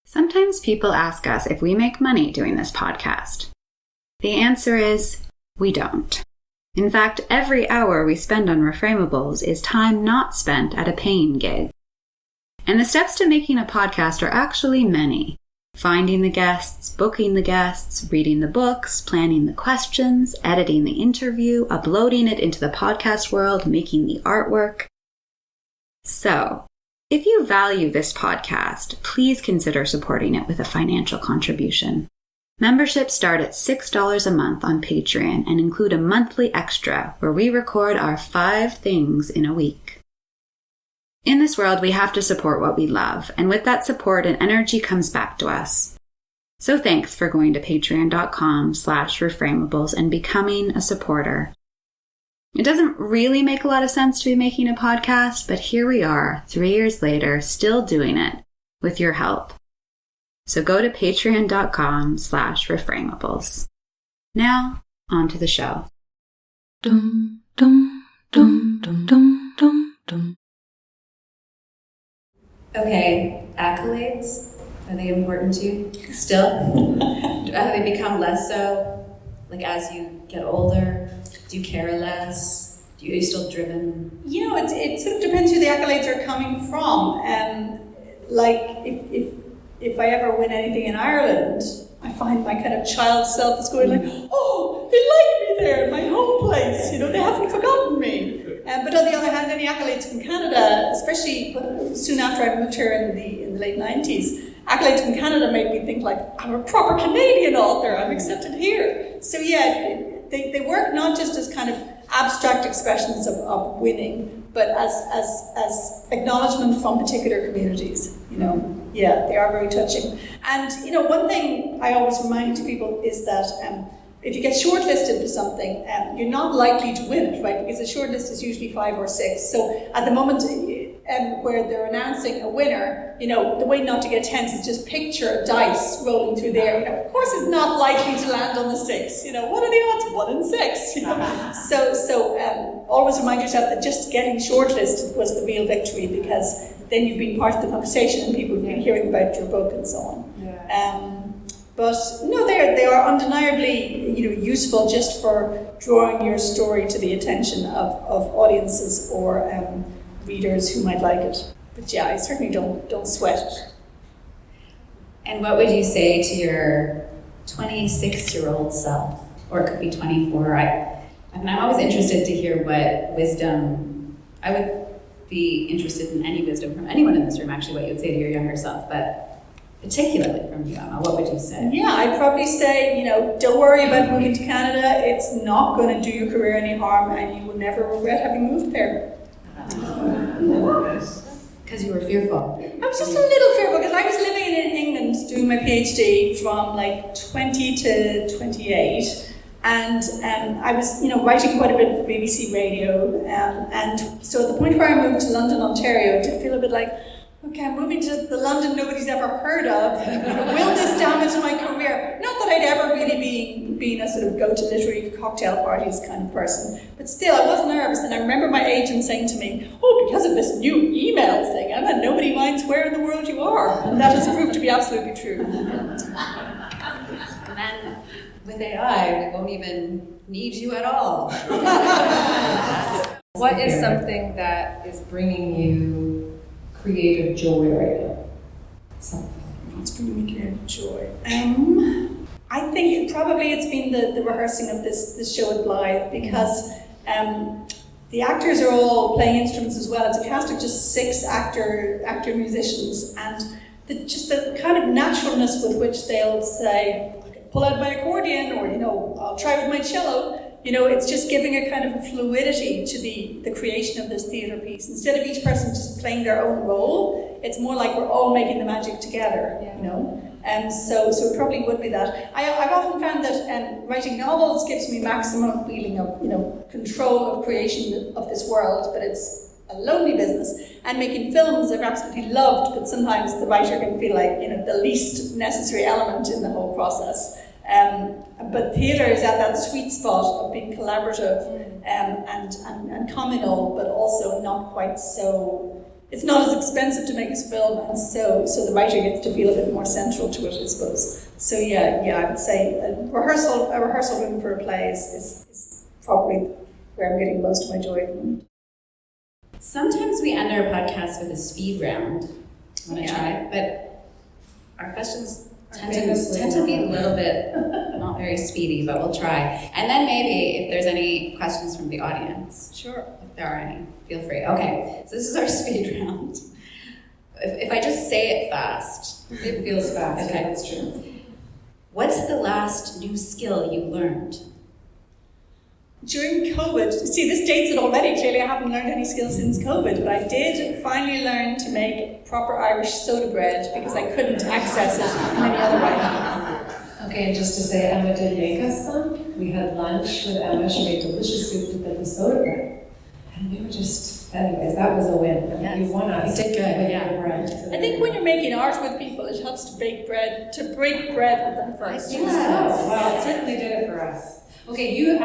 [SPEAKER 2] Sometimes people ask us if we make money doing this podcast. The answer is, we don't. In fact, every hour we spend on Reframeables is time not spent at a paying gig. And the steps to making a podcast are actually many. Finding the guests, booking the guests, reading the books, planning the questions, editing the interview, uploading it into the podcast world, making the artwork. So, if you value this podcast, please consider supporting it with a financial contribution. Memberships start at $6 a month on Patreon and include a monthly extra where we record our 5 things in a week. In this world, we have to support what we love, and with that support, an energy comes back to us. So thanks for going to patreon.com/reframeables and becoming a supporter. It doesn't really make a lot of sense to be making a podcast, but here we are, 3 years later, still doing it with your help. So go to patreon.com/reframeables. Now, on to the show. Dum, dum, dum, dum, dum, dum, dum.
[SPEAKER 4] Okay, accolades, are they important to you still? Have they become less so, like as you get older? Do you care less? Are you still driven?
[SPEAKER 5] It sort of depends who the accolades are coming from. If I ever win anything in Ireland, I find my kind of child self is going like, oh, they like me there in my home place. They haven't forgotten me. But on the other hand, any accolades from Canada, especially soon after I moved here in the late 90s, accolades from Canada made me think like, I'm a proper Canadian author. I'm accepted here. So yeah, they work not just as kind of abstract expressions of winning, but as acknowledgement from particular communities, you know. Yeah, they are very touching. And, you know, one thing I always remind people is that if you get shortlisted for something, you're not likely to win it, right? Because the shortlist is usually 5 or 6. So at the moment where they're announcing a winner, you know, the way not to get tense is just picture a dice rolling through there. You know, of course, it's not likely to land on the 6. You know, what are the odds? 1 in 6. You know? So always remind yourself that just getting shortlisted was the real victory, because then you've been part of the conversation and people have been hearing about your book and so on.
[SPEAKER 6] Yeah.
[SPEAKER 5] But no, they are undeniably, you know, useful just for drawing your story to the attention of audiences or readers who might like it. But yeah, I certainly don't sweat it.
[SPEAKER 4] And what would you say to your 26-year-old self, or it could be 24? I mean, I'm always interested to hear what wisdom. I would be interested in any wisdom from anyone in this room, actually, what you would say to your younger self, but particularly from you, Emma, what would you say?
[SPEAKER 5] Yeah, I'd probably say, you know, don't worry about moving to Canada. It's not going to do your career any harm, and you will never regret having moved there.
[SPEAKER 4] Because you were fearful.
[SPEAKER 5] I was just a little fearful, because I was living in England doing my PhD from like 20 to 28. And I was, you know, writing quite a bit for BBC Radio. And so at the point where I moved to London, Ontario, I did feel a bit like, okay, I'm moving to the London nobody's ever heard of. Will this damage my career? Not that I'd ever really been a sort of go to literary cocktail parties kind of person, but still I was nervous. And I remember my agent saying to me, oh, because of this new email thing, Emma, nobody minds where in the world you are. And that has proved to be absolutely true.
[SPEAKER 4] And then with AI, we won't even need you at all.
[SPEAKER 6] What is something that is bringing you creative joy right now?
[SPEAKER 5] Something that's bringing me creative joy. I think probably it's been the rehearsing of this show at Blythe, because the actors are all playing instruments as well. It's a cast of just 6 actor musicians, and the kind of naturalness with which they'll say, I can pull out my accordion, or, you know, I'll try with my cello. You know, it's just giving a kind of fluidity to the creation of this theatre piece. Instead of each person just playing their own role, it's more like we're all making the magic together, you know? And so it probably would be that. I've often found that writing novels gives me maximum feeling of, you know, control of creation of this world, but it's a lonely business. And making films I've absolutely loved, but sometimes the writer can feel like, you know, the least necessary element in the whole process. But theatre is at that sweet spot of being collaborative and communal, but also not quite so. It's not as expensive to make a film, and so the writer gets to feel a bit more central to it, I suppose. So yeah, I would say a rehearsal room for a play is probably where I'm getting most of my joy from.
[SPEAKER 4] Sometimes we end our podcast with a speed round. Want to try? But our questions tend to be a little bit not very speedy, but we'll try. And then maybe if there's any questions from the audience.
[SPEAKER 5] Sure.
[SPEAKER 4] If there are any, feel free. Okay, so this is our speed round. If I just say it fast.
[SPEAKER 6] It feels fast.
[SPEAKER 4] Okay,
[SPEAKER 6] that's true.
[SPEAKER 4] What's the last new skill you learned?
[SPEAKER 5] During COVID, see, this dates it already. Clearly, I haven't learned any skills since COVID, but I did finally learn to make proper Irish soda bread because I couldn't access it in any other way.
[SPEAKER 6] Okay, and just to say, Emma did make us some. We had lunch with Emma. She made delicious soup with the soda bread. And we were just, anyways, that was a win.
[SPEAKER 4] Yes.
[SPEAKER 6] You won us.
[SPEAKER 4] You did good, yeah.
[SPEAKER 6] Bread.
[SPEAKER 5] I think when you're making art with people, it helps to break bread with them first.
[SPEAKER 6] Yes. Well, it certainly did it for us. Okay, you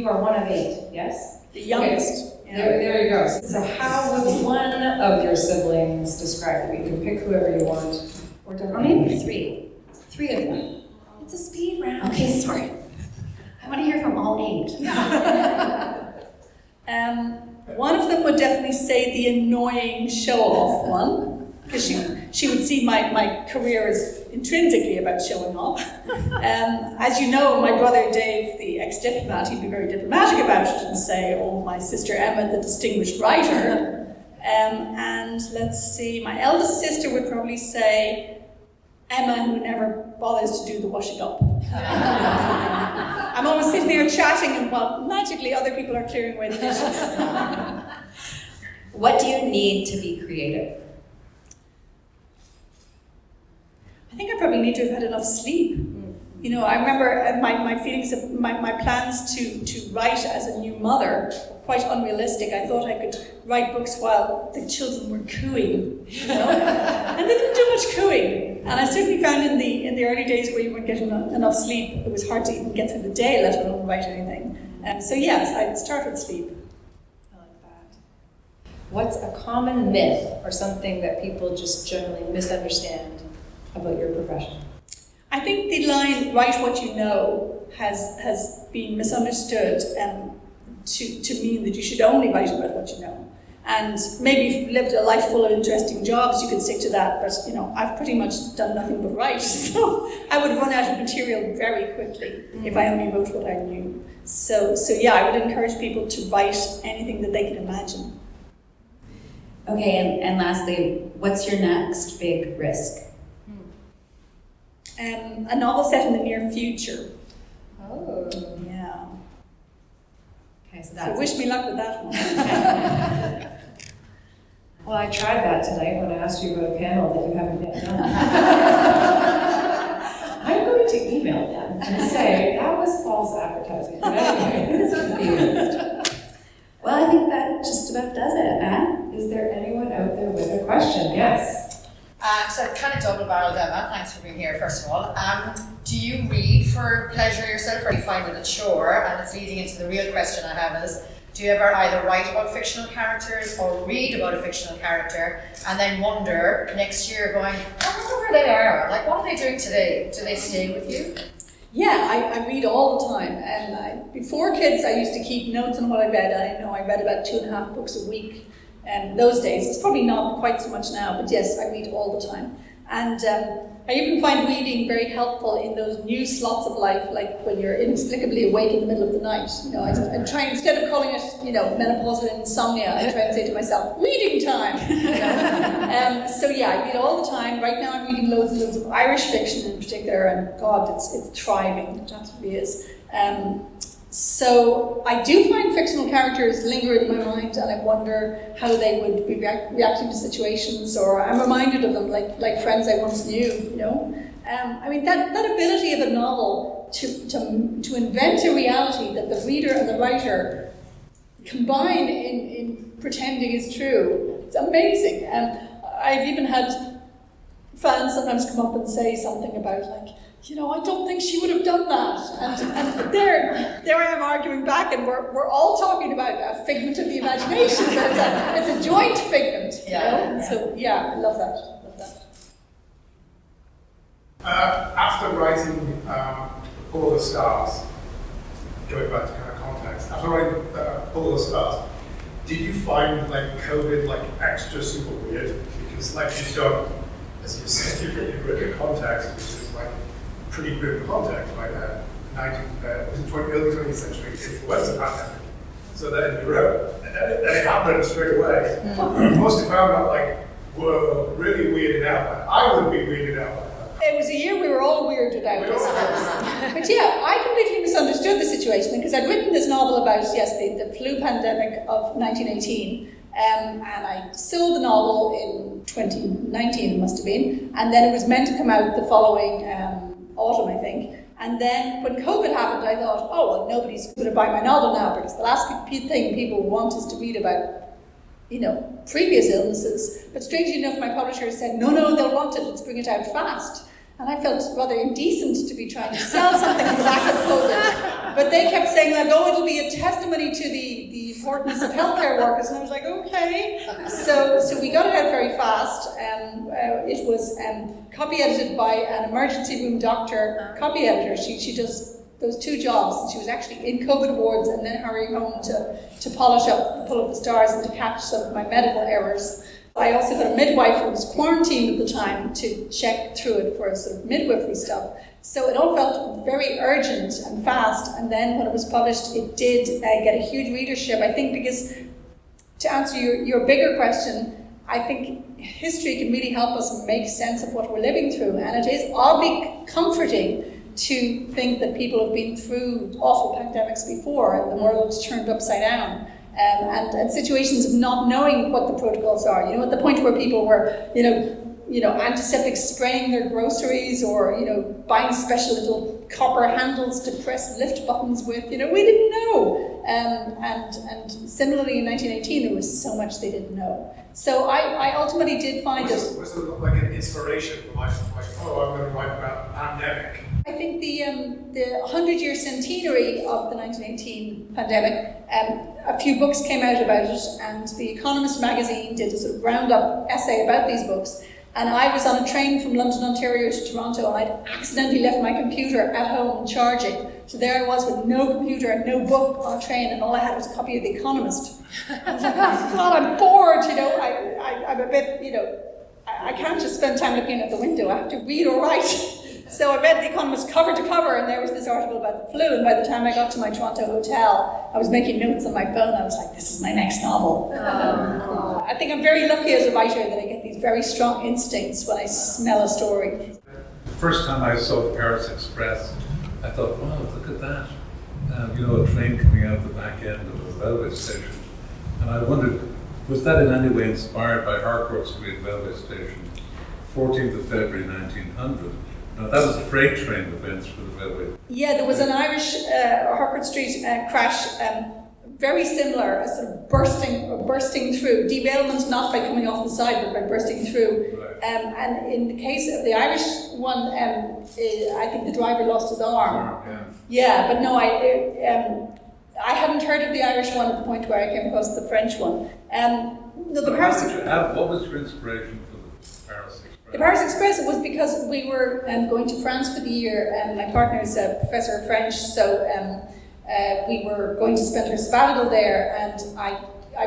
[SPEAKER 6] are one of 8, yes?
[SPEAKER 5] The youngest.
[SPEAKER 6] Okay. Yeah. There you go. So how would one of your siblings describe you? You can pick whoever you want.
[SPEAKER 4] Or maybe 3. 3 of them. It's a speed round. Okay, sorry. I want to hear from all 8.
[SPEAKER 5] One of them would definitely say the annoying show-off one, because she would see my career as intrinsically about showing off. As you know, my brother Dave, the ex-diplomat, he'd be very diplomatic about it and say, oh, my sister Emma, the distinguished writer. And let's see, my eldest sister would probably say, Emma, who never bothers to do the washing up. I'm always sitting there chatting, and well, magically other people are clearing away the dishes.
[SPEAKER 4] What do you need to be creative?
[SPEAKER 5] I think I probably need to have had enough sleep. You know, I remember my feelings of my plans to write as a new mother were quite unrealistic. I thought I could write books while the children were cooing, you know? And they didn't do much cooing. And I certainly found in the early days where you weren't getting enough sleep, it was hard to even get through the day, let alone write anything. So yes, I'd start with sleep.
[SPEAKER 6] I like that. What's a common myth or something that people just generally misunderstand about your profession?
[SPEAKER 5] I think the line "write what you know" has been misunderstood to mean that you should only write about what you know. And maybe if you've lived a life full of interesting jobs, you could stick to that. But you know, I've pretty much done nothing but write, so I would run out of material very quickly if I only wrote what I knew. So yeah, I would encourage people to write anything that they can imagine.
[SPEAKER 4] Okay, and lastly, what's your next big risk?
[SPEAKER 5] A novel set in the near future.
[SPEAKER 6] Oh.
[SPEAKER 5] Yeah.
[SPEAKER 4] Okay, so
[SPEAKER 5] So wish me luck with that one.
[SPEAKER 6] Well, I tried that tonight when I asked you about a panel that you haven't yet done. I'm going to email them and say, that was false advertising. But anyway,
[SPEAKER 4] I'm so confused. Well, I think that just about does it, Anne.
[SPEAKER 6] is there anyone out there with a question? Yes.
[SPEAKER 7] So kind of double-barreled, Emma, thanks for being here first of all. Do you read for pleasure yourself, or do you find it a chore? And it's leading into the real question I have is, do you ever either write about fictional characters or read about a fictional character and then wonder next year going, I wonder where they are, like what are they doing today? Do they stay with you?
[SPEAKER 5] Yeah, I read all the time. And before kids, I used to keep notes on what I read. I know I read about 2.5 books a week. Those days, it's probably not quite so much now, but yes, I read all the time. And I even find reading very helpful in those new slots of life, like when you're inexplicably awake in the middle of the night. You know, I'm trying, instead of calling it, you know, menopausal insomnia, I try and say to myself, reading time. You know? So yeah, I read all the time. Right now, I'm reading loads and loads of Irish fiction in particular, and God, it's thriving. It absolutely is. So I do find fictional characters linger in my mind, and I wonder how they would be reacting to situations, or I'm reminded of them like friends I once knew, you know. I mean, that ability of a novel to invent a reality that the reader and the writer combine in pretending is true, it's amazing. I've even had fans sometimes come up and say something about, like, you know, I don't think she would have done that. And there I am arguing back, and we're all talking about a figment of the imagination, but it's a joint figment, you know? Yeah. So yeah, I love that.
[SPEAKER 8] After writing All the Stars, going back to kind of context, after writing All the Stars, did you find like COVID like extra super weird? Because like you've done, as you said, you've written context, which is like pretty grim context, like early 20th century influenza pandemic. So then you wrote, and then it happened straight away. Most of found out like were really weirded out. Like, I would be weirded out.
[SPEAKER 5] It was a year we were all weirded out. But yeah, I completely misunderstood the situation, because I'd written this novel about, yes, the flu pandemic of 1918. And I sold the novel in 2019, it must have been, and then it was meant to come out the following autumn, I think. And then when COVID happened, I thought, oh, well, nobody's going to buy my novel now, because the last thing people want is to read about, you know, previous illnesses. But strangely enough, my publisher said, no, they'll want it, let's bring it out fast. And I felt rather indecent to be trying to sell something on the back of COVID. But they kept saying, like, oh, it'll be a testimony to the importance of healthcare workers. And I was like, okay. So we got it out very fast. It was copy edited by an emergency room doctor copy editor. She does those two jobs. She was actually in COVID wards and then hurrying home to pull up the stars and to catch some of my medical errors. I also got a midwife who was quarantined at the time to check through it for sort of midwifery stuff. So it all felt very urgent and fast. And then when it was published, it did get a huge readership. I think because, to answer your bigger question, I think history can really help us make sense of what we're living through. And it is oddly comforting to think that people have been through awful pandemics before and the world's turned upside down. And situations of not knowing what the protocols are, at the point where people were, antiseptic spraying their groceries or, buying special little copper handles to press lift buttons with, we didn't know. And similarly in 1918, there was so much they didn't know. So I ultimately did find
[SPEAKER 8] Was it like an inspiration for I'm going to write about the pandemic?
[SPEAKER 5] I think the 100-year centenary of the 1918 pandemic, a few books came out about it, and The Economist magazine did a sort of roundup essay about these books. And I was on a train from London, Ontario to Toronto, and I'd accidentally left my computer at home charging. So there I was with no computer and no book on a train, and all I had was a copy of The Economist. I was like, oh God, I'm bored, I'm a bit, I can't just spend time looking out the window, I have to read or write. So I read The Economist cover to cover, and there was this article about the flu, and by the time I got to my Toronto hotel, I was making notes on my phone. I was like, this is my next novel. I think I'm very lucky as a writer that I get these very strong instincts when I smell a story.
[SPEAKER 9] The first time I saw the Paris Express, I thought, wow, look at that. A train coming out the back end of a railway station. And I wondered, was that in any way inspired by Harcourt Street Railway Station, 14th of February 1900? Now, that was a freight train that went through the railway.
[SPEAKER 5] Yeah, there was an Irish Harcourt Street crash, very similar, sort of bursting through. Derailment not by coming off the side, but by bursting through.
[SPEAKER 9] Right.
[SPEAKER 5] And in the case of the Irish one, I think the driver lost his arm.
[SPEAKER 9] Yeah.
[SPEAKER 5] Yeah, but no, I hadn't heard of the Irish one at the point where I came across the French one.
[SPEAKER 9] What was your inspiration for the Paris Express?
[SPEAKER 5] The Paris Express was because we were going to France for the year, and my partner is a professor of French, so we were going to spend her sabbatical there, and I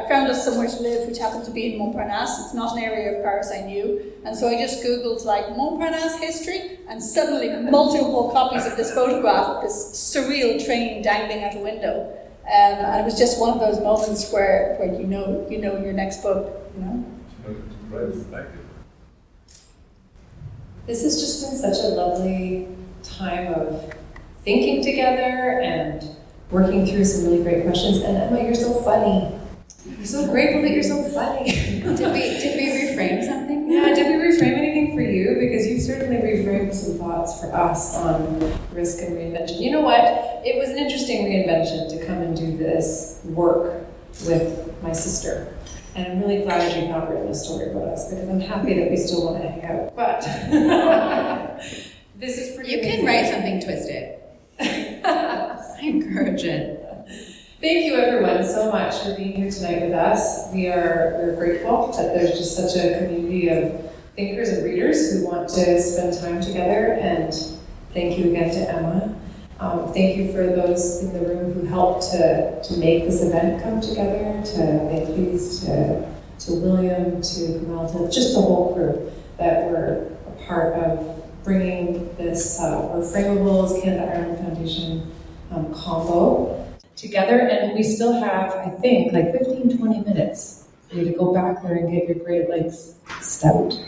[SPEAKER 5] found us somewhere to live, which happened to be in Montparnasse. It's not an area of Paris I knew, and so I just Googled Montparnasse history, and suddenly multiple copies of this photograph of this surreal train dangling out a window. And it was just one of those moments where you know your next book,
[SPEAKER 9] Right, thank you.
[SPEAKER 6] This has just been such a lovely time of thinking together and working through some really great questions. And Emma, you're so funny. I'm so grateful that you're so funny.
[SPEAKER 2] Did we reframe something?
[SPEAKER 6] Yeah, did we reframe anything for you? Because you've certainly reframed some thoughts for us on risk and reinvention. You know what? It was an interesting reinvention to come and do this work with my sister. And I'm really glad you've not written a story about us, because I'm happy that we still want to hang out. But this is pretty amazing.
[SPEAKER 2] You can write something twisted. I encourage it.
[SPEAKER 6] Thank you everyone so much for being here tonight with us. We're grateful that there's just such a community of thinkers and readers who want to spend time together, and thank you again to Emma. Thank you for those in the room who helped to make this event come together, to Beatrice, to William, to Gamalta, just the whole crew that were a part of bringing this Reframeables Canada Ireland Foundation combo together. And we still have, I think, 15-20 minutes for you to go back there and get your Great Lakes stout.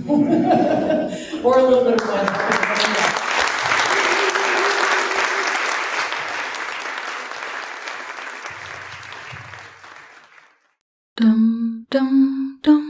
[SPEAKER 6] Or a little bit of wine.
[SPEAKER 10] Dum dum dum.